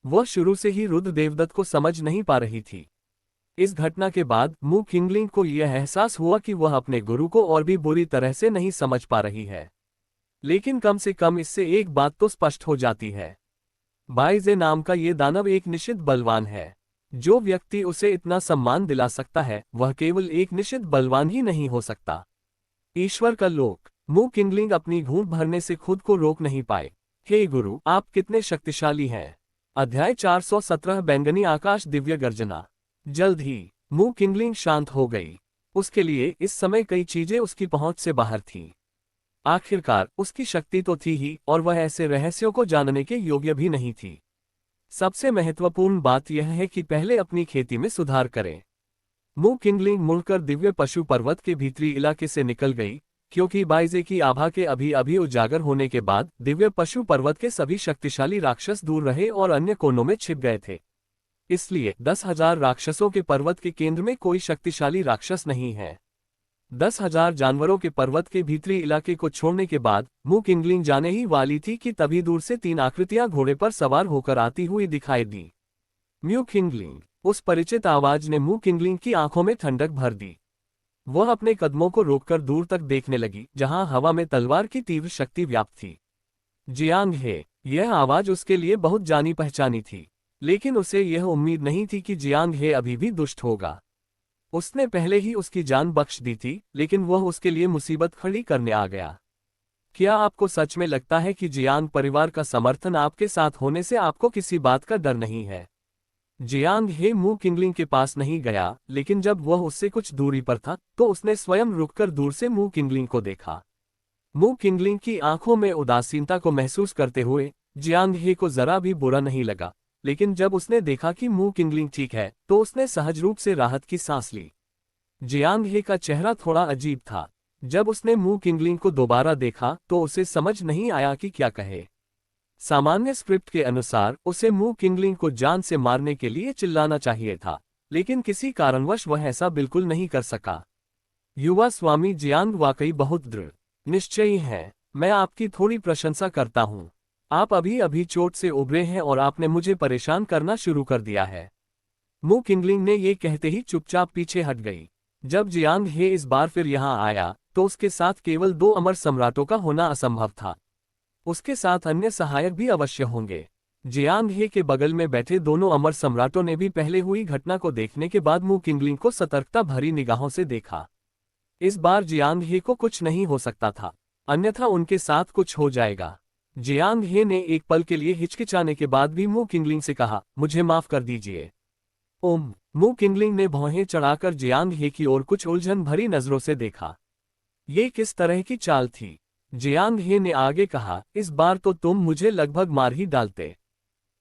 वह शुरू से ही रुद्र देवदत्त को समझ नहीं पा रही थी। इस घटना के बाद मुंह किंगलिंग को यह एहसास हुआ कि वह अपने गुरु को और भी बुरी तरह से नहीं समझ पा रही है। लेकिन कम से कम इससे एक बात तो स्पष्ट हो जाती है। बाइजे नाम का ये दानव एक निश्चित बलवान है। जो व्यक्ति उसे इतना सम्मान दिला सकता है, वह केवल एक निश्चित बलवान ही नहीं हो सकता। ईश्वर का लोक। मुंह किंगलिंग अपनी घूंट भरने से खुद को रोक नहीं पाए। हे गुरु, आप कितने शक्तिशाली हैं। अध्याय 417 बैंगनी आकाश दिव्य गर्जना। जल्द ही मुंह किंगलिंग शांत हो गई। उसके लिए इस समय कई चीजें उसकी पहुंच से बाहर थीं। आखिरकार उसकी शक्ति तो थी ही और वह ऐसे रहस्यों को जानने के योग्य भी नहीं थी। सबसे महत्वपूर्ण बात यह है कि पहले अपनी खेती में सुधार करें। मू किंगलिंग मुड़कर दिव्य पशु पर्वत के भीतरी इलाके से निकल गई, क्योंकि बाइजे की आभा के अभी अभी उजागर होने के बाद दिव्य पशु पर्वत के सभी शक्तिशाली राक्षस दूर रहे और अन्य कोनों में छिप गए थे। इसलिए 10,000 राक्षसों के पर्वत के केंद्र में कोई शक्तिशाली राक्षस नहीं है। 10,000 जानवरों के पर्वत के भीतरी इलाके को छोड़ने के बाद मू किंगलिंग जाने ही वाली थी कि तभी दूर से 3 आकृतियां घोड़े पर सवार होकर आती हुई दिखाई दी। म्यू किंगलिंग, उस परिचित आवाज ने मू किंगलिंग की आंखों में ठंडक भर दी। वह अपने कदमों को रोककर दूर तक देखने लगी, जहां हवा में तलवार की तीव्र शक्ति व्याप्त थी। जियांग हे, यह आवाज उसके लिए बहुत जानी पहचानी थी, लेकिन उसे यह उम्मीद नहीं थी कि जियांग हे अभी भी दुष्ट होगा। उसने पहले ही उसकी जान बख्श दी थी, लेकिन वह उसके लिए मुसीबत खड़ी करने आ गया। क्या आपको सच में लगता है कि जियांग परिवार का समर्थन आपके साथ होने से आपको किसी बात का डर नहीं है? जियांग हे मू किंगलिंग के पास नहीं गया, लेकिन जब वह उससे कुछ दूरी पर था तो उसने स्वयं रुककर दूर से मू किंगलिंग को देखा। मू किंगलिंग की आंखों में उदासीनता को महसूस करते हुए जियांग हे को जरा भी बुरा नहीं लगा, लेकिन जब उसने देखा कि मू किंगलिंग ठीक है तो उसने सहज रूप से राहत की सांस ली। जियांग हे का चेहरा थोड़ा अजीब था। जब उसने मू किंगलिंग को दोबारा देखा तो उसे समझ नहीं आया कि क्या कहे। सामान्य स्क्रिप्ट के अनुसार उसे मू किंगलिंग को जान से मारने के लिए चिल्लाना चाहिए था, लेकिन किसी कारणवश वह ऐसा बिल्कुल नहीं कर सका। युवा स्वामी जियांग वाकई बहुत दृढ़ निश्चयी हैं। मैं आपकी थोड़ी प्रशंसा करता हूँ। आप अभी अभी चोट से उभरे हैं और आपने मुझे परेशान करना शुरू कर दिया है। मू किंगलिंग ने ये कहते ही चुपचाप पीछे हट गई। जब जियांग हे इस बार फिर यहाँ आया तो उसके साथ केवल 2 अमर सम्राटों का होना असंभव था। उसके साथ अन्य सहायक भी अवश्य होंगे। जियांग हे के बगल में बैठे दोनों अमर सम्राटों ने भी पहले हुई घटना को देखने के बाद मू किंगलिंग को सतर्कता भरी निगाहों से देखा। इस बार जियांग हे को कुछ नहीं हो सकता था, अन्यथा उनके साथ कुछ हो जाएगा। जियांग हे ने एक पल के लिए हिचकिचाने के बाद भी मू किंगलिंग से कहा, मुझे माफ कर दीजिए। ओम। मू किंगलिंग ने भौहें चढ़ाकर जियांग हे की ओर कुछ उलझन भरी नजरों से देखा। ये किस तरह की चाल थी? जियांग हे ने आगे कहा, इस बार तो तुम मुझे लगभग मार ही डालते।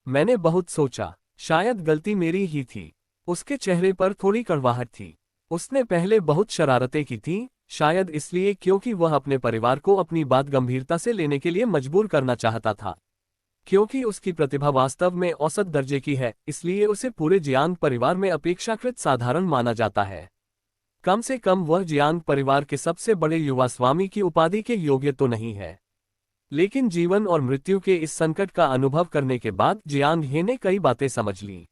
मैंने बहुत सोचा, शायद गलती मेरी ही थी। उसके चेहरे पर थोड़ी कड़वाहट थी। उसने पहले बहुत शरारतें की थीं, शायद इसलिए क्योंकि वह अपने परिवार को अपनी बात गंभीरता से लेने के लिए मजबूर करना चाहता था। क्योंकि उसकी प्रतिभा वास्तव में औसत दर्जे की है, इसलिए उसे पूरे जियांग परिवार में अपेक्षाकृत साधारण माना जाता है। कम से कम वह जियांग परिवार के सबसे बड़े युवा स्वामी की उपाधि के योग्य तो नहीं है। लेकिन जीवन और मृत्यु के इस संकट का अनुभव करने के बाद जियांग हे ने कई बातें समझ लीं।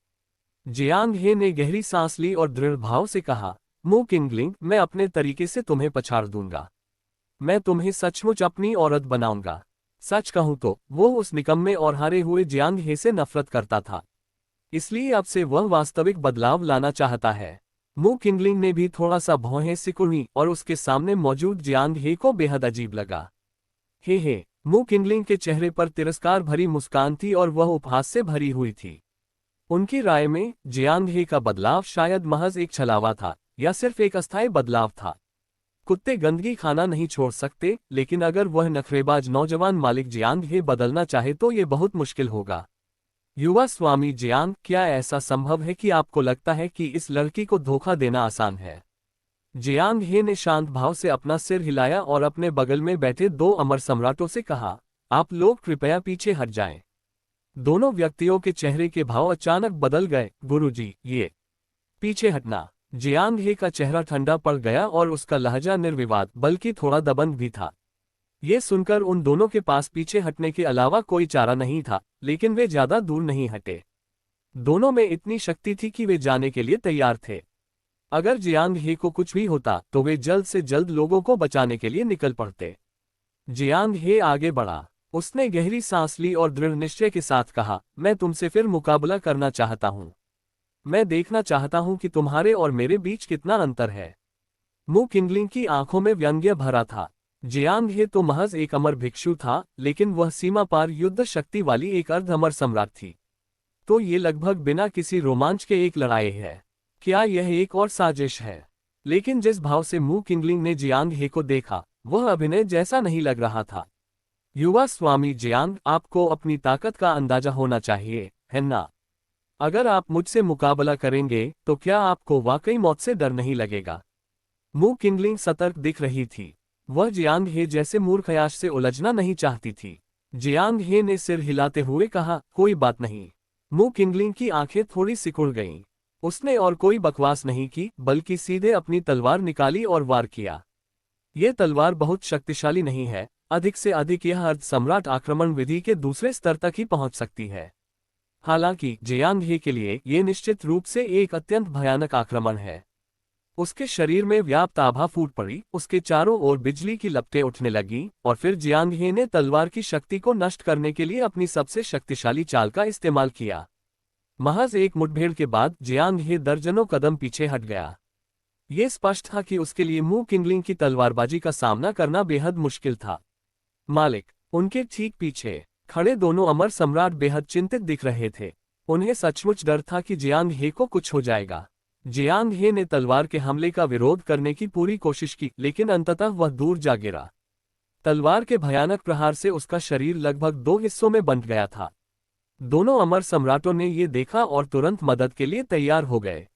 जियांग हे ने गहरी सांस ली और दृढ़ भाव से कहा, मू किंगलिंग, मैं अपने तरीके से तुम्हें पछाड़ दूंगा। मैं तुम्हें सचमुच अपनी औरत बनाऊंगा। सच कहूं तो वो उस निकम्मे और हारे हुए जियांग हे से नफरत करता था, इसलिए अब से वह वास्तविक बदलाव लाना चाहता है। मू किंगलिंग ने भी थोड़ा सा भौहें सिकुड़ी और उसके सामने मौजूद जियांग हे को बेहद अजीब लगा। हे। मू किंगलिंग के चेहरे पर तिरस्कार भरी मुस्कान थी और वह उपहास से भरी हुई थी। उनकी राय में जियांग हे का बदलाव शायद महज एक छलावा था या सिर्फ एक अस्थायी बदलाव था। कुत्ते गंदगी खाना नहीं छोड़ सकते, लेकिन अगर वह नखरेबाज नौजवान मालिक जियांग हे बदलना चाहे तो ये बहुत मुश्किल होगा। युवा स्वामी जियांग, क्या ऐसा संभव है कि आपको लगता है कि इस लड़की को धोखा देना आसान है? जियांग हे ने शांत भाव से अपना सिर हिलाया और अपने बगल में बैठे 2 अमर सम्राटों से कहा, आप लोग कृपया पीछे हट जाएं। दोनों व्यक्तियों के चेहरे के भाव अचानक बदल गए। गुरुजी, ये पीछे हटना। जियांग हे का चेहरा ठंडा पड़ गया और उसका लहजा निर्विवाद बल्कि थोड़ा दबंग भी था। ये सुनकर उन दोनों के पास पीछे हटने के अलावा कोई चारा नहीं था, लेकिन वे ज्यादा दूर नहीं हटे। दोनों में इतनी शक्ति थी कि वे जाने के लिए तैयार थे। अगर जियांग हे को कुछ भी होता तो वे जल्द से जल्द लोगों को बचाने के लिए निकल पड़ते। जियांग हे आगे बढ़ा। उसने गहरी सांस ली और दृढ़ निश्चय के साथ कहा, मैं तुमसे फिर मुकाबला करना चाहता हूं। मैं देखना चाहता हूं कि तुम्हारे और मेरे बीच कितना अंतर है। मू किंगलिंग की आंखों में व्यंग्य भरा था। जियांग हे तो महज एक अमर भिक्षु था, लेकिन वह सीमा पार युद्ध शक्ति वाली एक अर्ध अमर सम्राट थी। तो ये लगभग बिना किसी रोमांच के एक लड़ाई है। क्या यह एक और साजिश है? लेकिन जिस भाव से मू किंगलिंग ने जियांग हे को देखा, वह अभिनय जैसा नहीं लग रहा था। युवा स्वामी जियांग, आपको अपनी ताकत का अंदाजा होना चाहिए, है ना? अगर आप मुझसे मुकाबला करेंगे तो क्या आपको वाकई मौत से डर नहीं लगेगा? मू किंगलिंग सतर्क दिख रही थी। वह जियांग हे जैसे मूर्खयाश से उलझना नहीं चाहती थी। जियांग हे ने सिर हिलाते हुए कहा, कोई बात नहीं। मू किंगलिंग की आंखें थोड़ी सिकुड़ गईं। उसने और कोई बकवास नहीं की, बल्कि सीधे अपनी तलवार निकाली और वार किया। ये तलवार बहुत शक्तिशाली नहीं है, अधिक से अधिक यह अर्ध सम्राट आक्रमण विधि के दूसरे स्तर तक ही पहुंच सकती है। हालांकि जियांग हे के लिए ये निश्चित रूप से एक अत्यंत भयानक आक्रमण है। उसके शरीर में व्याप्त आभा फूट पड़ी, उसके चारों ओर बिजली की लपटें उठने लगीं, और फिर जियांग हे ने तलवार की शक्ति को नष्ट करने के लिए अपनी सबसे शक्तिशाली चाल का इस्तेमाल किया। महज एक मुठभेड़ के बाद जियांग हे दर्जनों कदम पीछे हट गया। ये स्पष्ट था कि उसके लिए मू किंगलिंग की तलवारबाजी का सामना करना बेहद मुश्किल था। मालिक, उनके ठीक पीछे खड़े दोनों अमर सम्राट बेहद चिंतित दिख रहे थे। उन्हें सचमुच डर था कि जियांग हे को कुछ हो जाएगा। जियांग हे ने तलवार के हमले का विरोध करने की पूरी कोशिश की, लेकिन अंततः वह दूर जा गिरा। तलवार के भयानक प्रहार से उसका शरीर लगभग 2 हिस्सों में बंट गया था। दोनों अमर सम्राटों ने ये देखा और तुरंत मदद के लिए तैयार हो गए।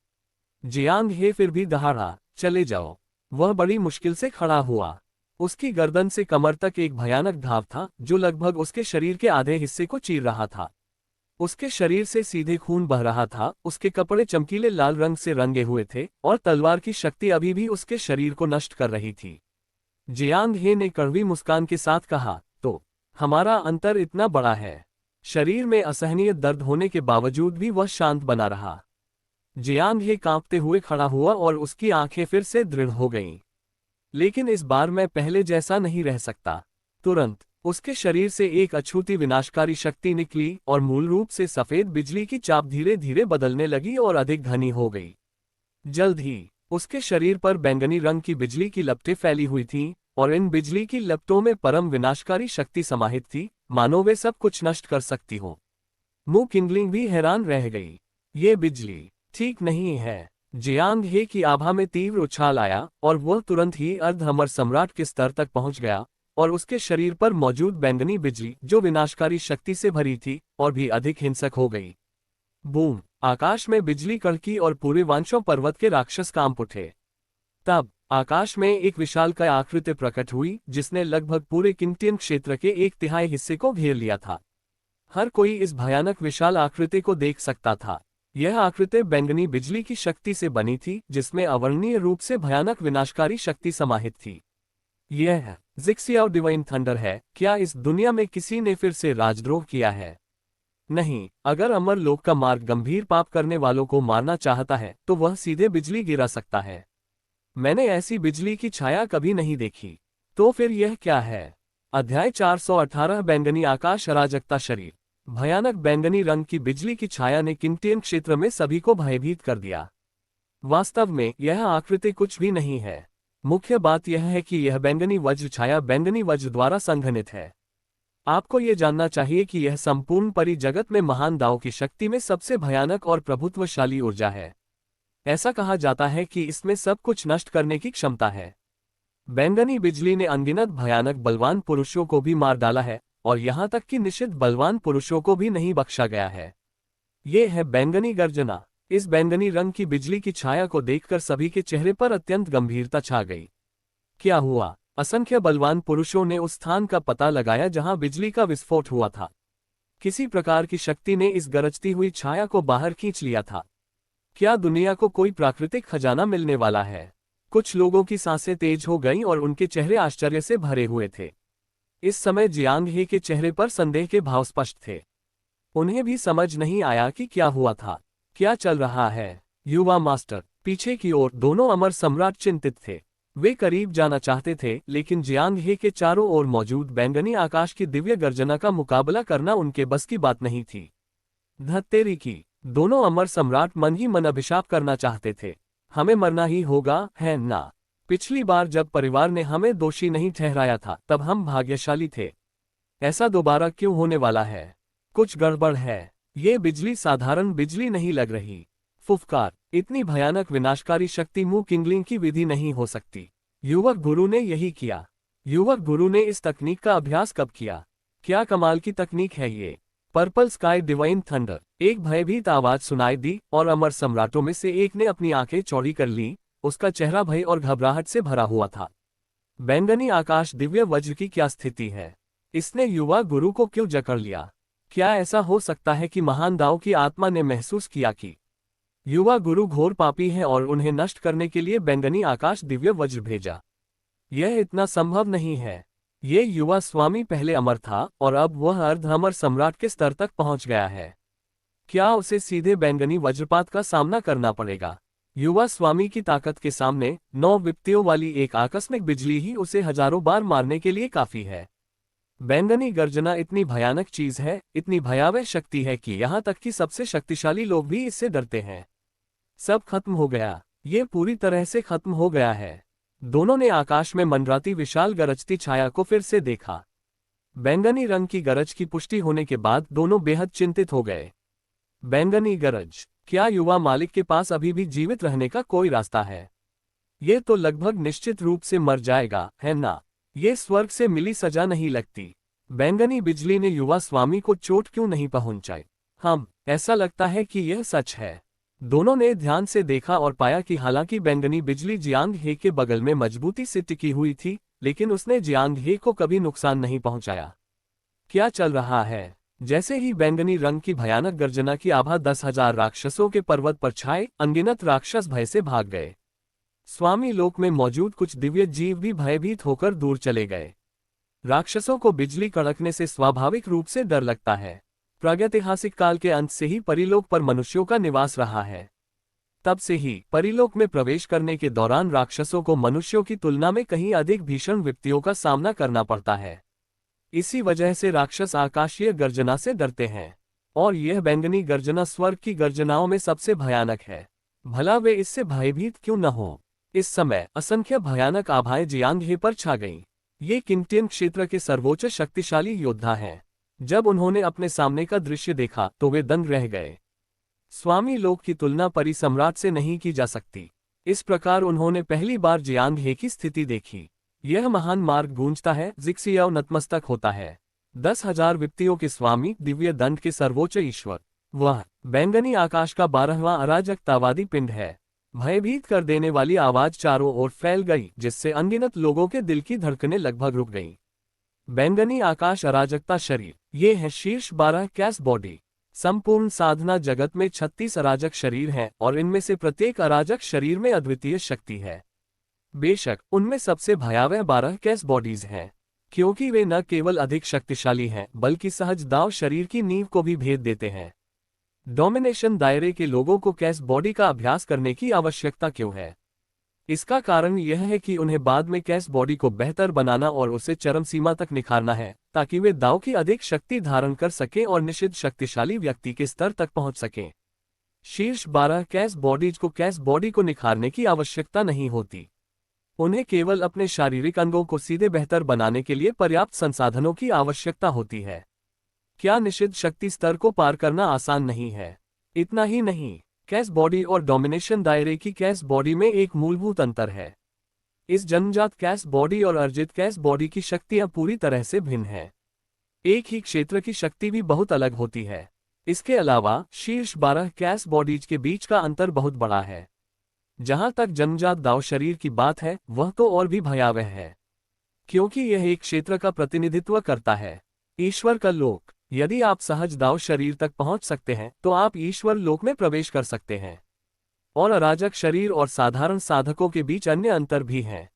जियांग हे फिर भी दहाड़ा, चले जाओ। वह बड़ी मुश्किल से खड़ा हुआ। उसकी गर्दन से कमर तक एक भयानक घाव था, जो लगभग उसके शरीर के आधे हिस्से को चीर रहा था। उसके शरीर से सीधे खून बह रहा था, उसके कपड़े चमकीले लाल रंग से रंगे हुए थे, और तलवार की शक्ति अभी भी उसके शरीर को नष्ट कर रही थी। जियांग हे ने कड़वी मुस्कान के साथ कहा, तो हमारा अंतर इतना बड़ा है। शरीर में असहनीय दर्द होने के बावजूद भी वह शांत बना रहा। जियांग हे कांपते हुए खड़ा हुआ और उसकी आंखें फिर से दृढ़ हो गईं। लेकिन इस बार मैं पहले जैसा नहीं रह सकता। तुरंत उसके शरीर से एक अछूती विनाशकारी शक्ति निकली और मूल रूप से सफेद बिजली की चाप धीरे धीरे बदलने लगी और अधिक घनी हो गई। जल्द ही उसके शरीर पर बैंगनी रंग की बिजली की लपटें फैली हुई थीं, और इन बिजली की लपटों में परम विनाशकारी शक्ति समाहित थी, मानो वे सब कुछ नष्ट कर सकती हो। मू किंगलिंग भी हैरान रह गई। ये बिजली ठीक नहीं है। जियांग हे की आभा में तीव्र उछाल आया, और वह तुरंत ही अर्ध अमर सम्राट के स्तर तक पहुंच गया, और उसके शरीर पर मौजूद बैंगनी बिजली, जो विनाशकारी शक्ति से भरी थी, और भी अधिक हिंसक हो गई। बूम! आकाश में बिजली कड़की और पूरे वांशो पर्वत के राक्षस कांप उठे। तब आकाश में एक विशालकाय आकृति प्रकट हुई, जिसने लगभग पूरे किंगटियन क्षेत्र के 1/3 हिस्से को घेर लिया था। हर कोई इस भयानक विशाल आकृति को देख सकता था। यह आकृति बैंगनी बिजली की शक्ति से बनी थी, जिसमें अवर्णनीय रूप से भयानक विनाशकारी शक्ति समाहित थी। यह ज़िक्सियाओ डिवाइन थंडर है। क्या इस दुनिया में किसी ने फिर से राजद्रोह किया है? नहीं, अगर अमर लोक का मार्ग गंभीर पाप करने वालों को मारना चाहता है, तो वह सीधे बिजली गिरा सकता है। मैंने ऐसी बिजली की छाया कभी नहीं देखी। तो फिर यह क्या है? अध्याय 418 बैंगनी आकाश अराजकता शरीर। भयानक बैंगनी रंग की बिजली की छाया ने किंगटियन क्षेत्र में सभी को भयभीत कर दिया। वास्तव में यह आकृति कुछ भी नहीं है। मुख्य बात यह है कि यह बैंगनी वज्र छाया बैंगनी वज्र द्वारा संघनित है। आपको यह जानना चाहिए कि यह संपूर्ण परिजगत में महान दाओ की शक्ति में सबसे भयानक और प्रभुत्वशाली ऊर्जा है। ऐसा कहा जाता है कि इसमें सब कुछ नष्ट करने की क्षमता है। बैंगनी बिजली ने अनगिनत भयानक बलवान पुरुषों को भी मार डाला है, और यहां तक कि निषिद्ध बलवान पुरुषों को भी नहीं बख्शा गया है। ये है बैंगनी गर्जना। इस बैंगनी रंग की बिजली की छाया को देखकर सभी के चेहरे पर अत्यंत गंभीरता छा गई। क्या हुआ? असंख्य बलवान पुरुषों ने उस स्थान का पता लगाया जहां बिजली का विस्फोट हुआ था। किसी प्रकार की शक्ति ने इस गरजती हुई छाया को बाहर खींच लिया था। क्या दुनिया को कोई प्राकृतिक खजाना मिलने वाला है? कुछ लोगों की सांसें तेज हो गईं और उनके चेहरे आश्चर्य से भरे हुए थे। इस समय जियांग हे के चेहरे पर संदेह के भाव स्पष्ट थे। उन्हें भी समझ नहीं आया कि क्या हुआ था, क्या चल रहा है। युवा मास्टर, पीछे की ओर दोनों अमर सम्राट चिंतित थे। वे करीब जाना चाहते थे, लेकिन जियांग हे के चारों ओर मौजूद बैंगनी आकाश की दिव्य गर्जना का मुकाबला करना उनके बस की बात नहीं थी। धत्तेरी की, दोनों अमर सम्राट मन ही मन अभिशाप करना चाहते थे। हमें मरना ही होगा, है ना? पिछली बार जब परिवार ने हमें दोषी नहीं ठहराया था, तब हम भाग्यशाली थे। ऐसा दोबारा क्यों होने वाला है? कुछ गड़बड़ है। ये बिजली साधारण बिजली नहीं लग रही। फुफकार, इतनी भयानक विनाशकारी शक्ति मू किंगलिंग की विधि नहीं हो सकती। युवक गुरु ने यही किया। युवक गुरु ने इस तकनीक का अभ्यास कब किया? क्या कमाल की तकनीक है ये। पर्पल स्काई डिवाइन थंडर, एक भयभीत आवाज सुनाई दी और अमर सम्राटों में से एक ने अपनी आंखें चौड़ी कर ली। उसका चेहरा भय और घबराहट से भरा हुआ था। बैंगनी आकाश दिव्य वज्र की क्या स्थिति है? इसने युवा गुरु को क्यों जकड़ लिया? क्या ऐसा हो सकता है कि महान दाओ की आत्मा ने महसूस किया कि युवा गुरु घोर पापी है और उन्हें नष्ट करने के लिए बैंगनी आकाश दिव्य वज्र भेजा? यह इतना संभव नहीं है। ये युवा स्वामी पहले अमर था और अब वह अर्ध अमर सम्राट के स्तर तक पहुंच गया है। क्या उसे सीधे बैंगनी वज्रपात का सामना करना पड़ेगा? युवा स्वामी की ताकत के सामने 9 विपत्तियों वाली एक आकस्मिक बिजली ही उसे हजारों बार मारने के लिए काफी है। बैंगनी गर्जना इतनी भयानक चीज है, इतनी भयावह शक्ति है कि यहाँ तक कि सबसे शक्तिशाली लोग भी इससे डरते हैं। सब खत्म हो गया। ये पूरी तरह से खत्म हो गया है। दोनों ने आकाश में मंडराती विशाल गरजती छाया को फिर से देखा। बैंगनी रंग की गरज की पुष्टि होने के बाद दोनों बेहद चिंतित हो गए। बैंगनी गरज, क्या युवा मालिक के पास अभी भी जीवित रहने का कोई रास्ता है? ये तो लगभग निश्चित रूप से मर जाएगा, है ना? ये स्वर्ग से मिली सजा नहीं लगती। बैंगनी बिजली ने युवा स्वामी को चोट क्यों नहीं पहुंचाई? ऐसा लगता है कि यह सच है। दोनों ने ध्यान से देखा और पाया कि हालांकि बैंगनी बिजली जियांग हे के बगल में मजबूती से टिकी हुई थी, लेकिन उसने जियांग हे को कभी नुकसान नहीं पहुंचाया। क्या चल रहा है? जैसे ही बैंगनी रंग की भयानक गर्जना की आभा 10,000 राक्षसों के पर्वत पर छाए, अनगिनत राक्षस भय से भाग गए। स्वामी लोक में मौजूद कुछ दिव्य जीव भी भयभीत होकर दूर चले गए। राक्षसों को बिजली कड़कने से स्वाभाविक रूप से डर लगता है। प्रागैतिहासिक काल के अंत से ही परिलोक पर मनुष्यों का निवास रहा है। तब से ही परिलोक में प्रवेश करने के दौरान राक्षसों को मनुष्यों की तुलना में कहीं अधिक भीषण विपत्तियों का सामना करना पड़ता है। इसी वजह से राक्षस आकाशीय गर्जना से डरते हैं, और यह बैंगनी गर्जना स्वर्ग की गर्जनाओं में सबसे भयानक है। भला वे इससे भयभीत क्यों न हो? इस समय असंख्य भयानक आभाएं जियांग हे पर छा गईं। ये किंगटियन क्षेत्र के सर्वोच्च शक्तिशाली योद्धा हैं। जब उन्होंने अपने सामने का दृश्य देखा तो वे दंग रह गए। स्वामी लोक की तुलना परी सम्राट से नहीं की जा सकती। इस प्रकार उन्होंने पहली बार जियांग हे की स्थिति देखी। यह महान मार्ग गूंजता है, जिक्सियाओ नतमस्तक होता है। 10,000 विपत्तियों के स्वामी, दिव्य दंड के सर्वोच्च ईश्वर, वह बैंगनी आकाश का 12वां अराजकतावादी पिंड है। भयभीत कर देने वाली आवाज चारों ओर फैल गई, जिससे अनगिनत लोगों के दिल की धड़कनें लगभग रुक गईं। बैंगनी आकाश अराजकता शरीर, ये है शीर्ष 12 कैस बॉडी। संपूर्ण साधना जगत में 36 अराजक शरीर हैं और इनमें से प्रत्येक अराजक शरीर में अद्वितीय शक्ति है। बेशक उनमें सबसे भयावह 12 कैस बॉडीज हैं, क्योंकि वे न केवल अधिक शक्तिशाली हैं बल्कि सहज दाव शरीर की नींव को भी भेद देते हैं। डोमिनेशन दायरे के लोगों को कैस बॉडी का अभ्यास करने की आवश्यकता क्यों है? इसका कारण यह है कि उन्हें बाद में कैस बॉडी को बेहतर बनाना और उसे चरम सीमा तक निखारना है, ताकि वे दाव की अधिक शक्ति धारण कर सकें और निश्चित शक्तिशाली व्यक्ति के स्तर तक पहुंच सकें। शीर्ष 12 कैस बॉडीज को कैस बॉडी को निखारने की आवश्यकता नहीं होती। उन्हें केवल अपने शारीरिक अंगों को सीधे बेहतर बनाने के लिए पर्याप्त संसाधनों की आवश्यकता होती है। क्या निषिद्ध शक्ति स्तर को पार करना आसान नहीं है? इतना ही नहीं, कैस बॉडी और डोमिनेशन दायरे की कैस बॉडी में एक मूलभूत अंतर है। इस जन्मजात कैस बॉडी और अर्जित कैस बॉडी की शक्तियां पूरी तरह से भिन्न हैं। एक ही क्षेत्र की शक्ति भी बहुत अलग होती है। इसके अलावा शीर्ष 12 कैस बॉडीज के बीच का अंतर बहुत बड़ा है। जहां तक जन्मजात दाव शरीर की बात है, वह तो और भी भयावह है, क्योंकि यह एक क्षेत्र का प्रतिनिधित्व करता है, ईश्वर का लोक। यदि आप सहज दाव शरीर तक पहुंच सकते हैं तो आप ईश्वर लोक में प्रवेश कर सकते हैं। और अराजक शरीर और साधारण साधकों के बीच अन्य अंतर भी हैं।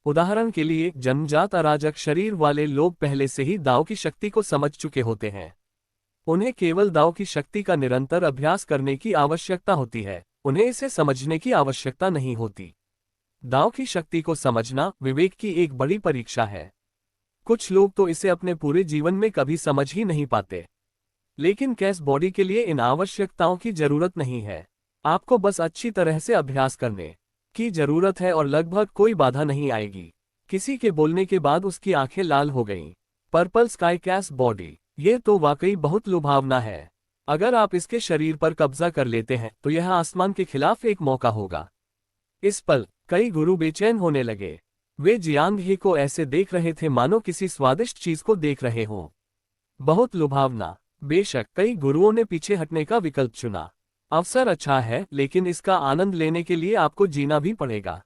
उदाहरण के लिए, जन्मजात अराजक शरीर वाले लोग पहले से ही दाव की शक्ति को समझ चुके होते हैं। उन्हें केवल दाव की शक्ति का निरंतर अभ्यास करने की आवश्यकता होती है, उन्हें इसे समझने की आवश्यकता नहीं होती। दाव की शक्ति को समझना विवेक की एक बड़ी परीक्षा है। कुछ लोग तो इसे अपने पूरे जीवन में कभी समझ ही नहीं पाते। लेकिन कैस बॉडी के लिए इन आवश्यकताओं की जरूरत नहीं है। आपको बस अच्छी तरह से अभ्यास करने की जरूरत है और लगभग कोई बाधा नहीं आएगी। किसी के बोलने के बाद उसकी आंखें लाल हो गईं। पर्पल स्काई कैस बॉडी, ये तो वाकई बहुत लुभावना है। अगर आप इसके शरीर पर कब्जा कर लेते हैं तो यह आसमान के खिलाफ एक मौका होगा। इस पल कई गुरु बेचैन होने लगे। वे जियांग ही को ऐसे देख रहे थे मानो किसी स्वादिष्ट चीज को देख रहे हों। बहुत लुभावना। बेशक कई गुरुओं ने पीछे हटने का विकल्प चुना। अवसर अच्छा है, लेकिन इसका आनंद लेने के लिए आपको जीना भी पड़ेगा।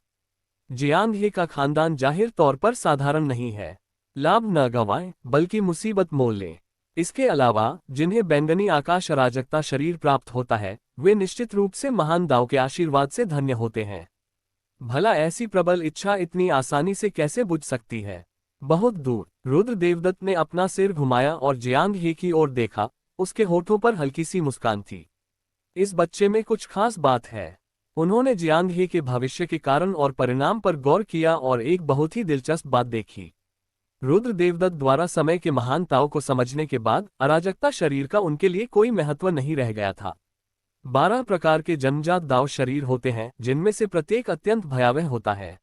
जियांग हे का खानदान जाहिर तौर पर साधारण नहीं है। लाभ न गंवाएं, बल्कि मुसीबत मोल लें। इसके अलावा जिन्हें बैंगनी आकाश अराजकता शरीर प्राप्त होता है, वे निश्चित रूप से महान दाव के आशीर्वाद से धन्य होते हैं। भला ऐसी प्रबल इच्छा इतनी आसानी से कैसे बुझ सकती है? बहुत दूर रुद्र देवदत्त ने अपना सिर घुमाया और जियांग हे की ओर देखा। उसके होठों पर हल्की सी मुस्कान थी। इस बच्चे में कुछ खास बात है। उन्होंने जियांग हे के भविष्य के कारण और परिणाम पर गौर किया और एक बहुत ही दिलचस्प बात देखी। रुद्र देवदत्त द्वारा समय के महान ताव को समझने के बाद अराजकता शरीर का उनके लिए कोई महत्व नहीं रह गया था। 12 प्रकार के जन्मजात दाव शरीर होते हैं, जिनमें से प्रत्येक अत्यंत भयावह होता है।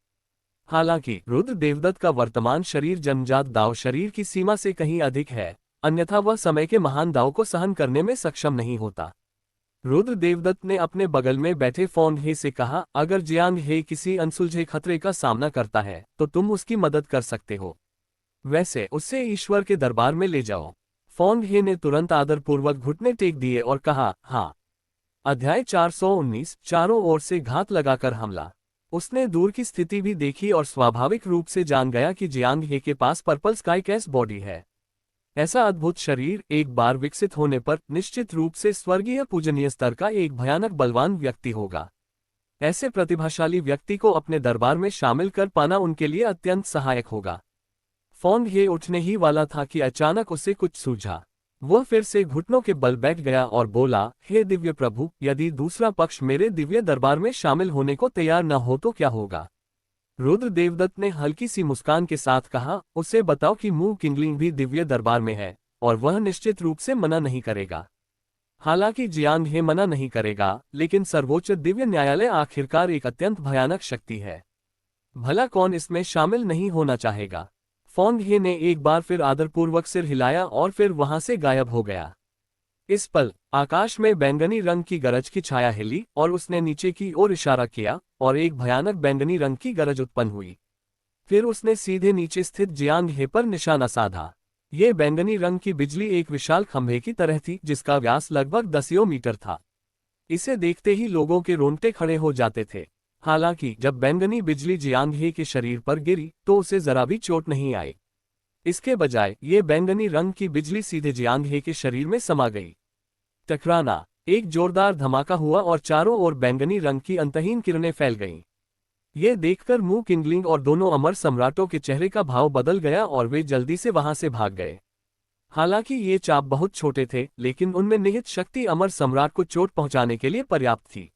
हालांकि रुद्र देवदत्त का वर्तमान शरीर जन्मजात दाव शरीर की सीमा से कहीं अधिक है, अन्यथा वह समय के महान दाव को सहन करने में सक्षम नहीं होता। रुद्र देवदत्त ने अपने बगल में बैठे फॉन्ग हे से कहा, अगर जियांग हे किसी अनसुलझे खतरे का सामना करता है तो तुम उसकी मदद कर सकते हो। वैसे उससे ईश्वर के दरबार में ले जाओ। फॉन्ग हे ने तुरंत आदरपूर्वक घुटने टेक दिए और कहा, हाँ। अध्याय 419 चारों ओर से घात लगाकर हमला। उसने दूर की स्थिति भी देखी और स्वाभाविक रूप से जान गया कि जियांग हे के पास पर्पल स्काई कैस बॉडी है। ऐसा अद्भुत शरीर एक बार विकसित होने पर निश्चित रूप से स्वर्गीय पूजनीय स्तर का एक भयानक बलवान व्यक्ति होगा। ऐसे प्रतिभाशाली व्यक्ति को अपने दरबार में शामिल कर पाना उनके लिए अत्यंत सहायक होगा। फॉन्ग हे उठने ही वाला था कि अचानक उसे कुछ सूझा। वह फिर से घुटनों के बल बैठ गया और बोला, हे दिव्य प्रभु, यदि दूसरा पक्ष मेरे दिव्य दरबार में शामिल होने को तैयार न हो तो क्या होगा? रुद्र देवदत्त ने हल्की सी मुस्कान के साथ कहा, उसे बताओ कि मू किंगलिंग भी दिव्य दरबार में है और वह निश्चित रूप से मना नहीं करेगा। हालांकि जियांग हे मना नहीं करेगा, लेकिन सर्वोच्च दिव्य न्यायालय आखिरकार एक अत्यंत भयानक शक्ति है। भला कौन इसमें शामिल नहीं होना चाहेगा? फॉन्ग हे ने एक बार फिर आदरपूर्वक सिर हिलाया और फिर वहां से गायब हो गया। इस पल आकाश में बैंगनी रंग की गरज की छाया हिली और उसने नीचे की ओर इशारा किया और एक भयानक बैंगनी रंग की गरज उत्पन्न हुई। फिर उसने सीधे नीचे स्थित जियांग हे पर निशाना साधा। ये बैंगनी रंग की बिजली एक विशाल खंभे की तरह थी, जिसका व्यास लगभग 10 मीटर था। इसे देखते ही लोगों के रोंगटे खड़े हो जाते थे। हालांकि जब बैंगनी बिजली जियांग हे के शरीर पर गिरी तो उसे जरा भी चोट नहीं आई। इसके बजाय ये बैंगनी रंग की बिजली सीधे जियांग हे के शरीर में समा गई। टकराना, एक जोरदार धमाका हुआ और चारों ओर बैंगनी रंग की अंतहीन किरणें फैल गईं। ये देखकर मू किंगलिंग और दोनों अमर सम्राटों के चेहरे का भाव बदल गया और वे जल्दी से वहां से भाग गए। हालांकि ये चाप बहुत छोटे थे, लेकिन उनमें निहित शक्ति अमर सम्राट को चोट पहुंचाने के लिए पर्याप्त थी।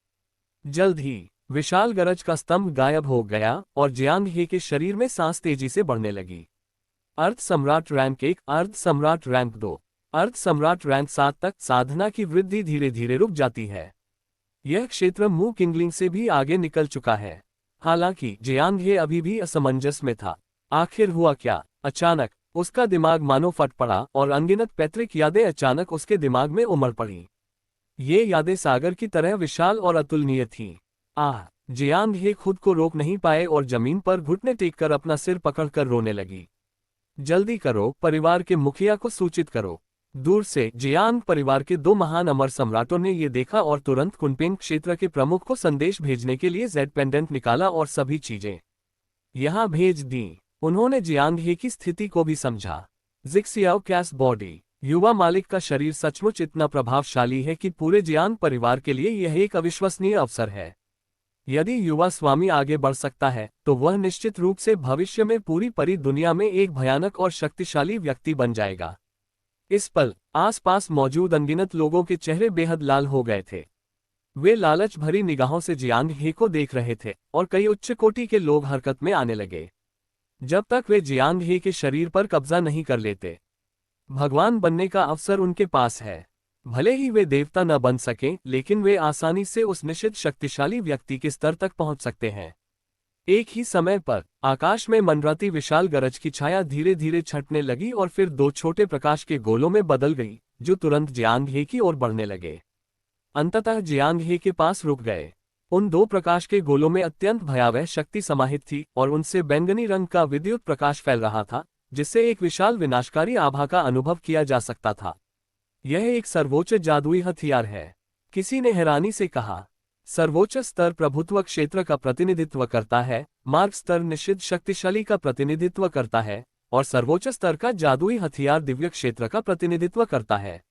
जल्द ही विशाल गरज का स्तंभ गायब हो गया और जियांग हे के शरीर में सांस तेजी से बढ़ने लगी। अर्ध सम्राट रैंक 1, अर्ध सम्राट रैंक 2, अर्ध सम्राट रैंक 7 तक साधना की वृद्धि धीरे धीरे रुक जाती है। यह क्षेत्र मू किंगलिंग से भी आगे निकल चुका है। हालांकि जियांग हे अभी भी असमंजस में था। आखिर हुआ क्या? अचानक उसका दिमाग मानो फट पड़ा और अनगिनत पैतृक यादें अचानक उसके दिमाग में उमड़ पड़ी। ये यादें सागर की तरह विशाल और अतुलनीय थीं। जियांग हे खुद को रोक नहीं पाए और जमीन पर घुटने टेककर अपना सिर पकड़कर रोने लगी। जल्दी करो, परिवार के मुखिया को सूचित करो। दूर से जियांग परिवार के 2 महान अमर सम्राटों ने ये देखा और तुरंत कुनपिंग क्षेत्र के प्रमुख को संदेश भेजने के लिए जेड पेंडेंट निकाला और सभी चीजें यहां भेज दी। उन्होंने जियांग हे की स्थिति को भी समझा। जिक्सियाओ कैस बॉडी, युवा मालिक का शरीर सचमुच इतना प्रभावशाली है कि पूरे जियांग परिवार के लिए यह एक अविश्वसनीय अवसर है। यदि युवा स्वामी आगे बढ़ सकता है तो वह निश्चित रूप से भविष्य में पूरी परी दुनिया में एक भयानक और शक्तिशाली व्यक्ति बन जाएगा। इस पल आसपास मौजूद अनगिनत लोगों के चेहरे बेहद लाल हो गए थे। वे लालच भरी निगाहों से जियांग हे को देख रहे थे और कई उच्च कोटि के लोग हरकत में आने लगे। जब तक वे जियांग हे के शरीर पर कब्जा नहीं कर लेते, भगवान बनने का अवसर उनके पास है। भले ही वे देवता न बन सकें, लेकिन वे आसानी से उस निश्चित शक्तिशाली व्यक्ति के स्तर तक पहुंच सकते हैं। एक ही समय पर आकाश में मंडराती विशाल गरज की छाया धीरे धीरे छटने लगी और फिर 2 छोटे प्रकाश के गोलों में बदल गई, जो तुरंत जियांग हे की ओर बढ़ने लगे। अंततः जियांग हे के पास रुक गए। उन 2 प्रकाश के गोलों में अत्यंत भयावह शक्ति समाहित थी और उनसे बैंगनी रंग का विद्युत प्रकाश फैल रहा था, जिससे एक विशाल विनाशकारी आभा का अनुभव किया जा सकता था। यह एक सर्वोच्च जादुई हथियार है, किसी ने हैरानी से कहा। सर्वोच्च स्तर प्रभुत्व क्षेत्र का प्रतिनिधित्व करता है, मार्ग स्तर निश्चित शक्तिशाली का प्रतिनिधित्व करता है, और सर्वोच्च स्तर का जादुई हथियार दिव्य क्षेत्र का प्रतिनिधित्व करता है।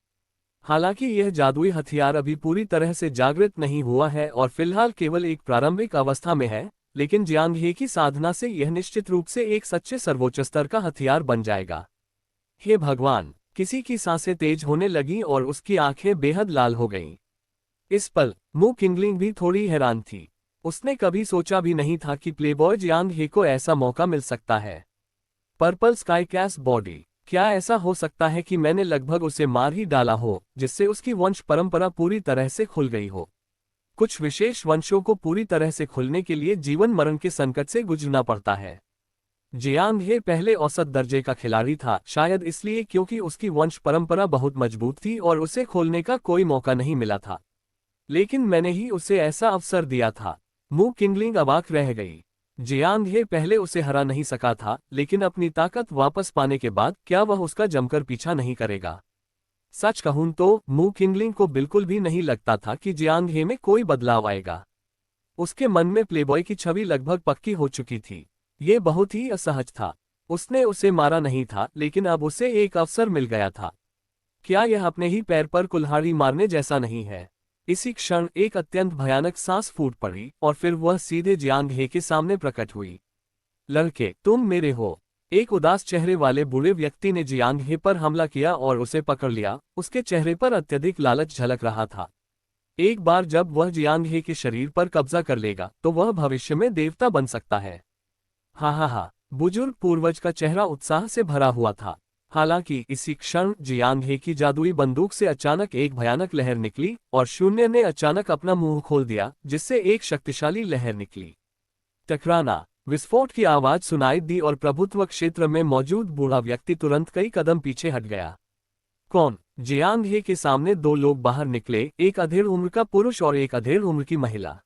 हालांकि यह जादुई हथियार अभी पूरी तरह से जागृत नहीं हुआ है और फिलहाल केवल एक प्रारंभिक अवस्था में है, लेकिन जियांग हे की साधना से यह निश्चित रूप से एक सच्चे सर्वोच्च स्तर का हथियार बन जाएगा। हे भगवान! किसी की सांसें तेज होने लगीं और उसकी आंखें बेहद लाल हो गईं। इस पल मू किंगलिंग भी थोड़ी हैरान थी। उसने कभी सोचा भी नहीं था कि प्लेबॉय जियांग हे को ऐसा मौका मिल सकता है। पर्पल स्काई कैस बॉडी, क्या ऐसा हो सकता है कि मैंने लगभग उसे मार ही डाला हो, जिससे उसकी वंश परंपरा पूरी तरह से खुल गई हो। कुछ विशेष वंशों को पूरी तरह से खुलने के लिए जीवन मरण के संकट से गुजरना पड़ता है। जियांग हे पहले औसत दर्जे का खिलाड़ी था, शायद इसलिए क्योंकि उसकी वंश परंपरा बहुत मजबूत थी और उसे खोलने का कोई मौका नहीं मिला था। लेकिन मैंने ही उसे ऐसा अवसर दिया था। मू किंगलिंग अवाक रह गई। जियांग हे पहले उसे हरा नहीं सका था, लेकिन अपनी ताकत वापस पाने के बाद क्या वह उसका जमकर पीछा नहीं करेगा? सच कहूं तो मू किंगलिंग को बिल्कुल भी नहीं लगता था कि जियांग हे में कोई बदलाव आएगा। उसके मन में प्लेबॉय की छवि लगभग पक्की हो चुकी थी। ये बहुत ही असहज था। उसने उसे मारा नहीं था, लेकिन अब उसे एक अवसर मिल गया था। क्या यह अपने ही पैर पर कुल्हाड़ी मारने जैसा नहीं है? इसी क्षण एक अत्यंत भयानक सांस फूट पड़ी और फिर वह सीधे जियांग हे के सामने प्रकट हुई। लड़के, तुम मेरे हो। एक उदास चेहरे वाले बूढ़े व्यक्ति ने जियांग हे पर हमला किया और उसे पकड़ लिया। उसके चेहरे पर अत्यधिक लालच झलक रहा था। एक बार जब वह जियांग हे के शरीर पर कब्जा कर लेगा तो वह भविष्य में देवता बन सकता है। हा, बुजुर्ग पूर्वज का चेहरा उत्साह से भरा हुआ था। हालांकि इसी क्षण जियांग हे की जादुई बंदूक से अचानक एक भयानक लहर निकली और शून्य ने अचानक अपना मुंह खोल दिया, जिससे एक शक्तिशाली लहर निकली। टकराना, विस्फोट की आवाज सुनाई दी और प्रभुत्व क्षेत्र में मौजूद बूढ़ा व्यक्ति तुरंत कई कदम पीछे हट गया। कौन? जियांग हे के सामने दो लोग बाहर निकले, एक अधेड़ उम्र का पुरुष और एक अधेड़ उम्र की महिला।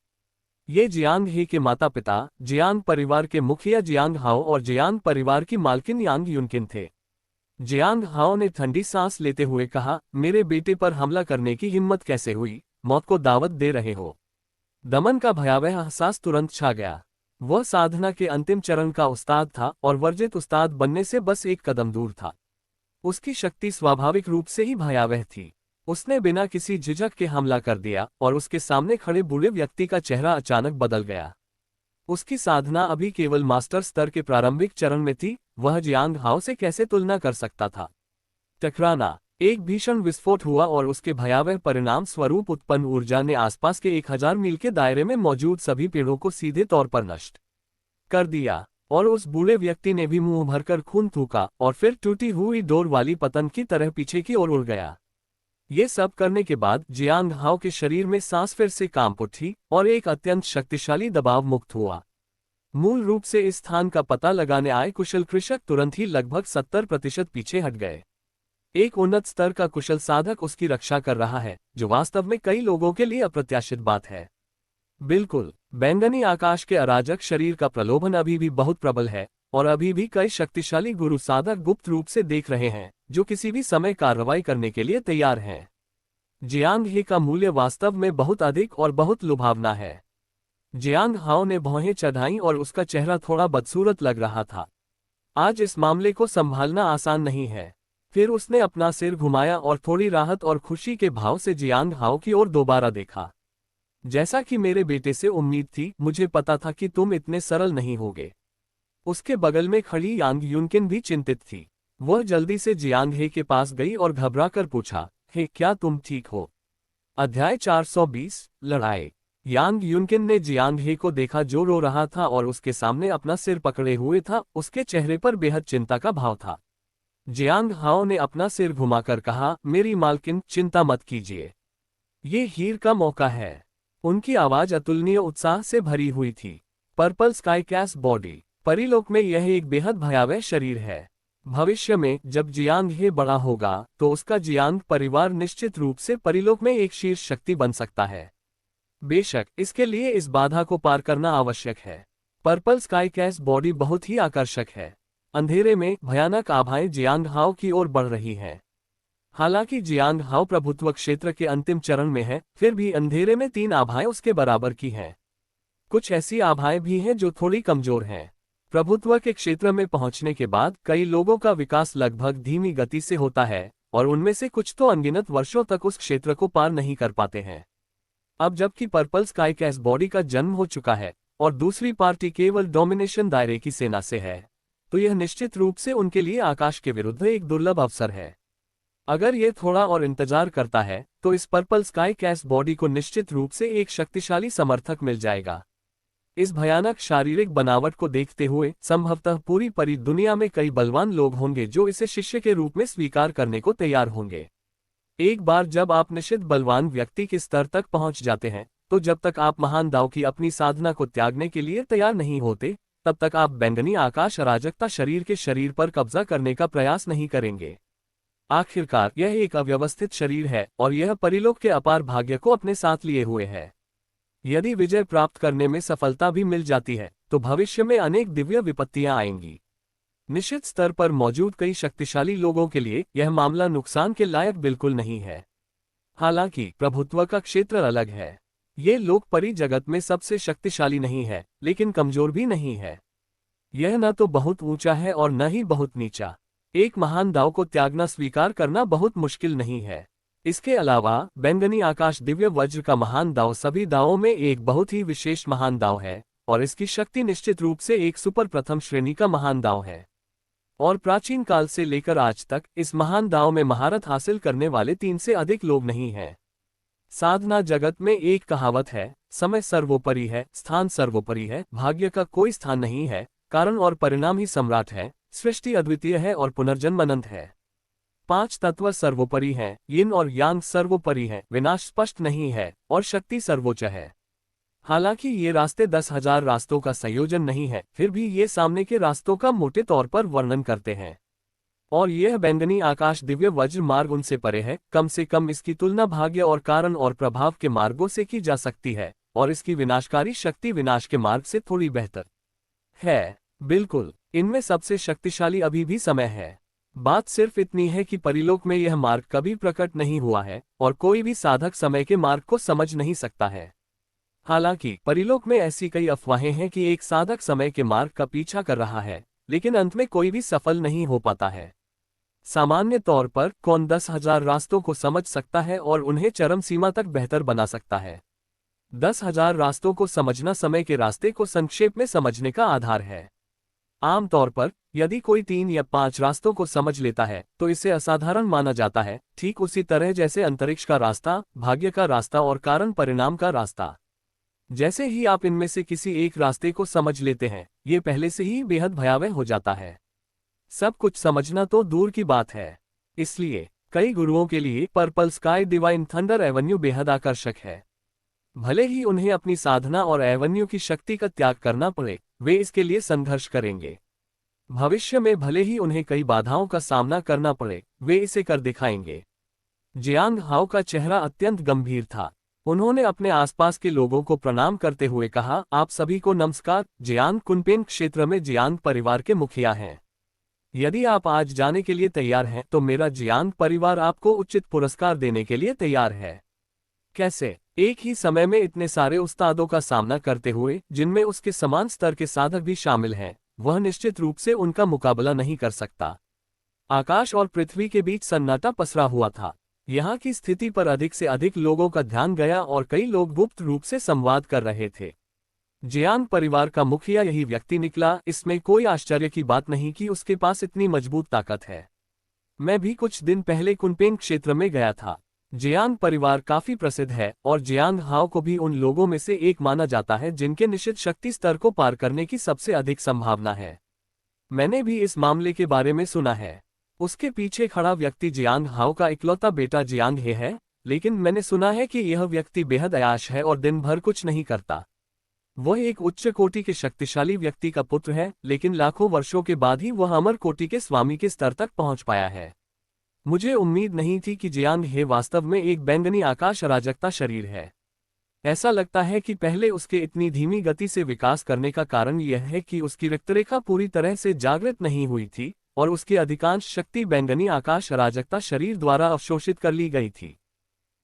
ये जियांग हे के माता पिता, जियांग परिवार के मुखिया जियांग हाओ और जियांग परिवार की मालकिन यांग युनकिन थे। जियांग हाओ ने ठंडी सांस लेते हुए कहा, मेरे बेटे पर हमला करने की हिम्मत कैसे हुई? मौत को दावत दे रहे हो। दमन का भयावह एहसास तुरंत छा गया। वह साधना के अंतिम चरण का उस्ताद था और वर्जित उस्ताद बनने से बस एक कदम दूर था। उसकी शक्ति स्वाभाविक रूप से ही भयावह थी। उसने बिना किसी झिझक के हमला कर दिया और उसके सामने खड़े बूढ़े व्यक्ति का चेहरा अचानक बदल गया। उसकी साधना अभी केवल मास्टर स्तर के प्रारंभिक चरण में थी। वह जियांग हाओ से कैसे तुलना कर सकता था? टकराना, एक भीषण विस्फोट हुआ और उसके भयावह परिणाम स्वरूप उत्पन्न ऊर्जा ने आसपास के 1000 मील के दायरे में मौजूद सभी पेड़ों को सीधे तौर पर नष्ट कर दिया और उस बूढ़े व्यक्ति ने भी मुंह भरकर खून थूका और फिर टूटी हुई डोर वाली पतंग की तरह पीछे की ओर उड़ गया। ये सब करने के बाद जियांग हाओ के शरीर में सांस फिर से कांप उठी और एक अत्यंत शक्तिशाली दबाव मुक्त हुआ। मूल रूप से इस स्थान का पता लगाने आए कुशल कृषक तुरंत ही लगभग 70% पीछे हट गए। एक उन्नत स्तर का कुशल साधक उसकी रक्षा कर रहा है, जो वास्तव में कई लोगों के लिए अप्रत्याशित बात है। बिल्कुल, बैंगनी आकाश के अराजक शरीर का प्रलोभन अभी भी बहुत प्रबल है और अभी भी कई शक्तिशाली गुरु साधक गुप्त रूप से देख रहे हैं, जो किसी भी समय कार्रवाई करने के लिए तैयार हैं। जियांग हे का मूल्य वास्तव में बहुत अधिक और बहुत लुभावना है। जियांग हाओ ने भौहें चढ़ाईं और उसका चेहरा थोड़ा बदसूरत लग रहा था। आज इस मामले को संभालना आसान नहीं है। फिर उसने अपना सिर घुमाया और थोड़ी राहत और खुशी के भाव से जियांग हाओ की ओर दोबारा देखा। जैसा कि मेरे बेटे से उम्मीद थी, मुझे पता था कि तुम इतने सरल नहीं होगे। उसके बगल में खड़ी यांग युनकिन भी चिंतित थी। वह जल्दी से जियांग हे के पास गई और घबराकर पूछा, हे, क्या तुम ठीक हो? अध्याय 420, लड़ाई। यांग युनकिन ने जियांग हे को देखा जो रो रहा था और उसके सामने अपना सिर पकड़े हुए था। उसके चेहरे पर बेहद चिंता का भाव था। जियांग हाओ ने अपना सिर घुमाकर कहा, मेरी मालकिन, चिंता मत कीजिए। ये हीर का मौका है। उनकी आवाज अतुलनीय उत्साह से भरी हुई थी। पर्पल स्काई कैस बॉडी, परिलोक में यह एक बेहद भयावह शरीर है। भविष्य में जब जियांग हे बड़ा होगा तो उसका जियांग परिवार निश्चित रूप से परिलोक में एक शीर्ष शक्ति बन सकता है। बेशक इसके लिए इस बाधा को पार करना आवश्यक है। पर्पल स्काई कैस बॉडी बहुत ही आकर्षक है। अंधेरे में भयानक आभाएं जियांग हाओ की ओर बढ़ रही हैं। हालांकि जियांग हाओ प्रभुत्व क्षेत्र के अंतिम चरण में है, फिर भी अंधेरे में 3 आभाएं उसके बराबर की हैं। कुछ ऐसी आभाएं भी हैं जो थोड़ी कमजोर हैं। प्रभुत्व के क्षेत्र में पहुंचने के बाद कई लोगों का विकास लगभग धीमी गति से होता है, और उनमें से कुछ तो अनगिनत वर्षों तक उस क्षेत्र को पार नहीं कर पाते हैं। अब जबकि पर्पल स्काई कैश बॉडी का जन्म हो चुका है और दूसरी पार्टी केवल डोमिनेशन दायरे की सेना से है, तो यह निश्चित रूप से उनके लिए आकाश के विरुद्ध एक दुर्लभ अवसर है। अगर ये थोड़ा और इंतजार करता है तो इस पर्पल स्काई कैश बॉडी को निश्चित रूप से एक शक्तिशाली समर्थक मिल जाएगा। इस भयानक शारीरिक बनावट को देखते हुए संभवतः पूरी परी दुनिया में कई बलवान लोग होंगे जो इसे शिष्य के रूप में स्वीकार करने को तैयार होंगे। एक बार जब आप निश्चित बलवान व्यक्ति के स्तर तक पहुंच जाते हैं, तो जब तक आप महान दाव की अपनी साधना को त्यागने के लिए तैयार नहीं होते, तब तक आप बैंगनी आकाश अराजकता शरीर के शरीर पर कब्जा करने का प्रयास नहीं करेंगे। आखिरकार यह एक अव्यवस्थित शरीर है और यह परिलोक के अपार भाग्य को अपने साथ लिए हुए है। यदि विजय प्राप्त करने में सफलता भी मिल जाती है तो भविष्य में अनेक दिव्य विपत्तियां आएंगी। निश्चित स्तर पर मौजूद कई शक्तिशाली लोगों के लिए यह मामला नुकसान के लायक बिल्कुल नहीं है। हालांकि प्रभुत्व का क्षेत्र अलग है। ये लोक परी जगत में सबसे शक्तिशाली नहीं है, लेकिन कमजोर भी नहीं है। यह न तो बहुत ऊंचा है और न ही बहुत नीचा। एक महान दाव को त्यागना स्वीकार करना बहुत मुश्किल नहीं है। इसके अलावा बैंगनी आकाश दिव्य वज्र का महान दाव सभी दावों में एक बहुत ही विशेष महान दाव है, और इसकी शक्ति निश्चित रूप से एक सुपर प्रथम श्रेणी का महान दाव है। और प्राचीन काल से लेकर आज तक इस महान दाव में महारत हासिल करने वाले 3 से अधिक लोग नहीं हैं। साधना जगत में एक कहावत है, समय सर्वोपरि है, स्थान सर्वोपरि है, भाग्य का कोई स्थान नहीं है, कारण और परिणाम ही सम्राट है, सृष्टि अद्वितीय है और पुनर्जन्म अनंत है। 5 तत्व सर्वोपरि हैं, यिन और यांग सर्वोपरि हैं, विनाश स्पष्ट नहीं है और शक्ति सर्वोच्च है। हालांकि ये रास्ते 10,000 रास्तों का संयोजन नहीं है, फिर भी ये सामने के रास्तों का मोटे तौर पर वर्णन करते हैं। और यह बैंगनी आकाश दिव्य वज्र मार्ग उनसे परे है। कम से कम इसकी तुलना भाग्य और कारण और प्रभाव के मार्गों से की जा सकती है, और इसकी विनाशकारी शक्ति विनाश के मार्ग से थोड़ी बेहतर है। बिल्कुल, इनमें सबसे शक्तिशाली अभी भी समय है। बात सिर्फ इतनी है कि परिलोक में यह मार्ग कभी प्रकट नहीं हुआ है और कोई भी साधक समय के मार्ग को समझ नहीं सकता है। हालांकि परिलोक में ऐसी कई अफवाहें हैं कि एक साधक समय के मार्ग का पीछा कर रहा है, लेकिन अंत में कोई भी सफल नहीं हो पाता है। सामान्य तौर पर कौन 10,000 रास्तों को समझ सकता है और उन्हें चरम सीमा तक बेहतर बना सकता है। 10,000 रास्तों को समझना समय के रास्ते को संक्षेप में समझने का आधार है। आमतौर पर यदि कोई 3 या 5 रास्तों को समझ लेता है तो इसे असाधारण माना जाता है, ठीक उसी तरह जैसे अंतरिक्ष का रास्ता, भाग्य का रास्ता और कारण परिणाम का रास्ता। जैसे ही आप इनमें से किसी एक रास्ते को समझ लेते हैं, ये पहले से ही बेहद भयावह हो जाता है। सब कुछ समझना तो दूर की बात है। इसलिए कई गुरुओं के लिए purple sky divine thunder Avenue बेहद आकर्षक है। भले ही उन्हें अपनी साधना और एवेन्यू की शक्ति का त्याग करना पड़े, वे इसके लिए संघर्ष करेंगे। भविष्य में भले ही उन्हें कई बाधाओं का सामना करना पड़े, वे इसे कर दिखाएंगे। जियांग हाओ का चेहरा अत्यंत गंभीर था। उन्होंने अपने आसपास के लोगों को प्रणाम करते हुए कहा, आप सभी को नमस्कार। जियांग कुनपेन क्षेत्र में जियांग परिवार के मुखिया हैं। यदि आप आज जाने के लिए तैयार हैं तो मेरा जियांग परिवार आपको उचित पुरस्कार देने के लिए तैयार है। कैसे? एक ही समय में इतने सारे उस्तादों का सामना करते हुए, जिनमें उसके समान स्तर के साधक भी शामिल हैं, वह निश्चित रूप से उनका मुकाबला नहीं कर सकता। आकाश और पृथ्वी के बीच सन्नाटा पसरा हुआ था। यहाँ की स्थिति पर अधिक से अधिक लोगों का ध्यान गया और कई लोग गुप्त रूप से संवाद कर रहे थे। जियांग परिवार का मुखिया यही व्यक्ति निकला। इसमें कोई आश्चर्य की बात नहीं कि उसके पास इतनी मजबूत ताकत है। मैं भी कुछ दिन पहले कुनपेंग क्षेत्र में गया था। जियांग परिवार काफी प्रसिद्ध है और जियांग हाओ को भी उन लोगों में से एक माना जाता है जिनके निश्चित शक्ति स्तर को पार करने की सबसे अधिक संभावना है। मैंने भी इस मामले के बारे में सुना है। उसके पीछे खड़ा व्यक्ति जियांग हाओ का इकलौता बेटा जियांग हे है, लेकिन मैंने सुना है कि यह व्यक्ति बेहद अयाश है और दिन भर कुछ नहीं करता। वह एक उच्च कोटि के शक्तिशाली व्यक्ति का पुत्र है, लेकिन लाखों वर्षों के बाद ही वह अमर कोटि के स्वामी के स्तर तक पहुंच पाया है। मुझे उम्मीद नहीं थी कि जियांग हे वास्तव में एक बैंगनी आकाश अराजकता शरीर है। ऐसा लगता है कि पहले उसके इतनी धीमी गति से विकास करने का कारण यह है कि उसकी रक्तरेखा पूरी तरह से जागृत नहीं हुई थी, और उसकी अधिकांश शक्ति बैंगनी आकाश अराजकता शरीर द्वारा अवशोषित कर ली गई थी।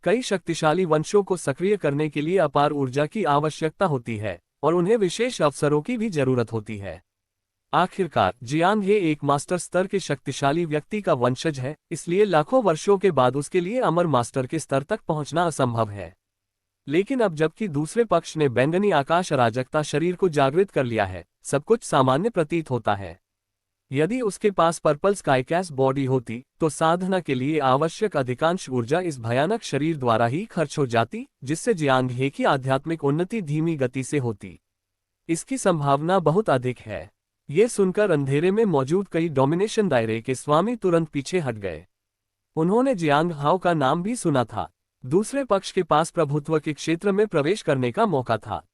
कई शक्तिशाली वंशों को सक्रिय करने के लिए अपार ऊर्जा की आवश्यकता होती है और उन्हें विशेष अवसरों की भी जरूरत होती है। आखिरकार जियांग हे एक मास्टर स्तर के शक्तिशाली व्यक्ति का वंशज है, इसलिए लाखों वर्षों के बाद उसके लिए अमर मास्टर के स्तर तक पहुंचना असंभव है। लेकिन अब जबकि दूसरे पक्ष ने बैंगनी आकाश अराजकता शरीर को जागृत कर लिया है, सब कुछ सामान्य प्रतीत होता है। यदि उसके पास पर्पल स्काई कैस बॉडी होती तो साधना के लिए आवश्यक अधिकांश ऊर्जा इस भयानक शरीर द्वारा ही खर्च हो जाती, जिससे जियांग हे की आध्यात्मिक उन्नति धीमी गति से होती। इसकी संभावना बहुत अधिक है। ये सुनकर अंधेरे में मौजूद कई डोमिनेशन दायरे के स्वामी तुरंत पीछे हट गए। उन्होंने जियांग हाओ का नाम भी सुना था। दूसरे पक्ष के पास प्रभुत्व के क्षेत्र में प्रवेश करने का मौका था।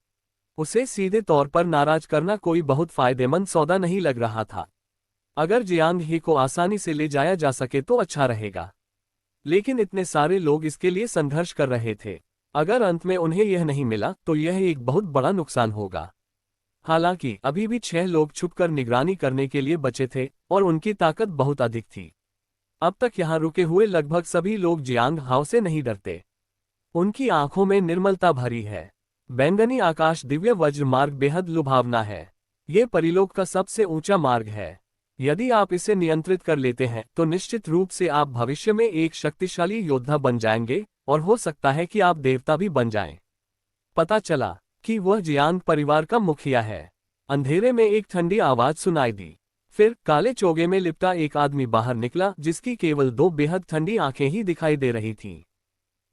उसे सीधे तौर पर नाराज करना कोई बहुत फायदेमंद सौदा नहीं लग रहा था। अगर जियांग ही को आसानी से ले जाया जा सके तो अच्छा रहेगा, लेकिन इतने सारे लोग इसके लिए संघर्ष कर रहे थे। अगर अंत में उन्हें यह नहीं मिला तो यह एक बहुत बड़ा नुकसान होगा। हालांकि अभी भी 6 लोग छुपकर निगरानी करने के लिए बचे थे और उनकी ताकत बहुत अधिक थी। अब तक यहाँ रुके हुए लगभग सभी लोग जियांग हाओ से नहीं डरते। उनकी आंखों में निर्मलता भरी है। बैंगनी आकाश दिव्य वज्र मार्ग बेहद लुभावना है। ये परिलोक का सबसे ऊंचा मार्ग है। यदि आप इसे नियंत्रित कर लेते हैं तो निश्चित रूप से आप भविष्य में एक शक्तिशाली योद्धा बन जाएंगे और हो सकता है कि आप देवता भी बन जाएं। पता चला कि वह जियांग परिवार का मुखिया है। अंधेरे में एक ठंडी आवाज सुनाई दी। फिर काले चोगे में लिपटा एक आदमी बाहर निकला, जिसकी केवल 2 बेहद ठंडी आंखें ही दिखाई दे रही थीं।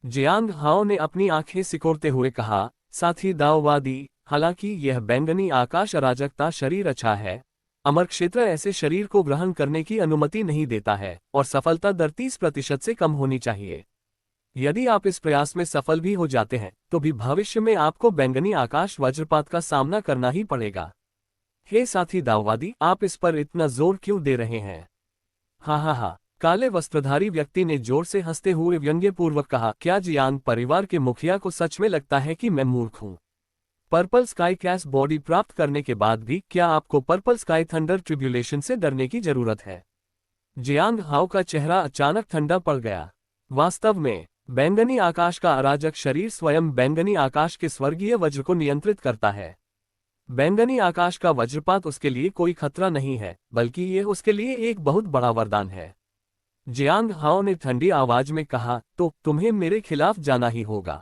जियांग हाओ ने अपनी आंखें सिकोड़ते हुए कहा, साथी दाओवादी, हालांकि यह बैंगनी आकाश अराजकता शरीर अच्छा है, अमर क्षेत्र ऐसे शरीर को ग्रहण करने की अनुमति नहीं देता है और सफलता दर 30% से कम होनी चाहिए। यदि आप इस प्रयास में सफल भी हो जाते हैं तो भी भविष्य में आपको बैंगनी आकाश वज्रपात का सामना करना ही पड़ेगा। हे साथी दाओवादी, आप इस पर इतना जोर क्यों दे रहे हैं? हा, काले वस्त्रधारी व्यक्ति ने जोर से हंसते हुए व्यंग्यपूर्वक कहा, क्या जियांग परिवार के मुखिया को सच में लगता है कि मैं मूर्ख हूँ? पर्पल स्काई कैस बॉडी प्राप्त करने के बाद भी क्या आपको पर्पल स्काई थंडर ट्रिब्यूलेशन से डरने की जरूरत है? जियांग हाओ का चेहरा अचानक ठंडा पड़ गया। वास्तव में बैंगनी आकाश का अराजक शरीर स्वयं बैंगनी आकाश के स्वर्गीय वज्र को नियंत्रित करता है। बैंगनी आकाश का वज्रपात उसके लिए कोई खतरा नहीं है, बल्कि यह उसके लिए एक बहुत बड़ा वरदान है। जियांग हाओ ने ठंडी आवाज में कहा, तो तुम्हें मेरे खिलाफ जाना ही होगा।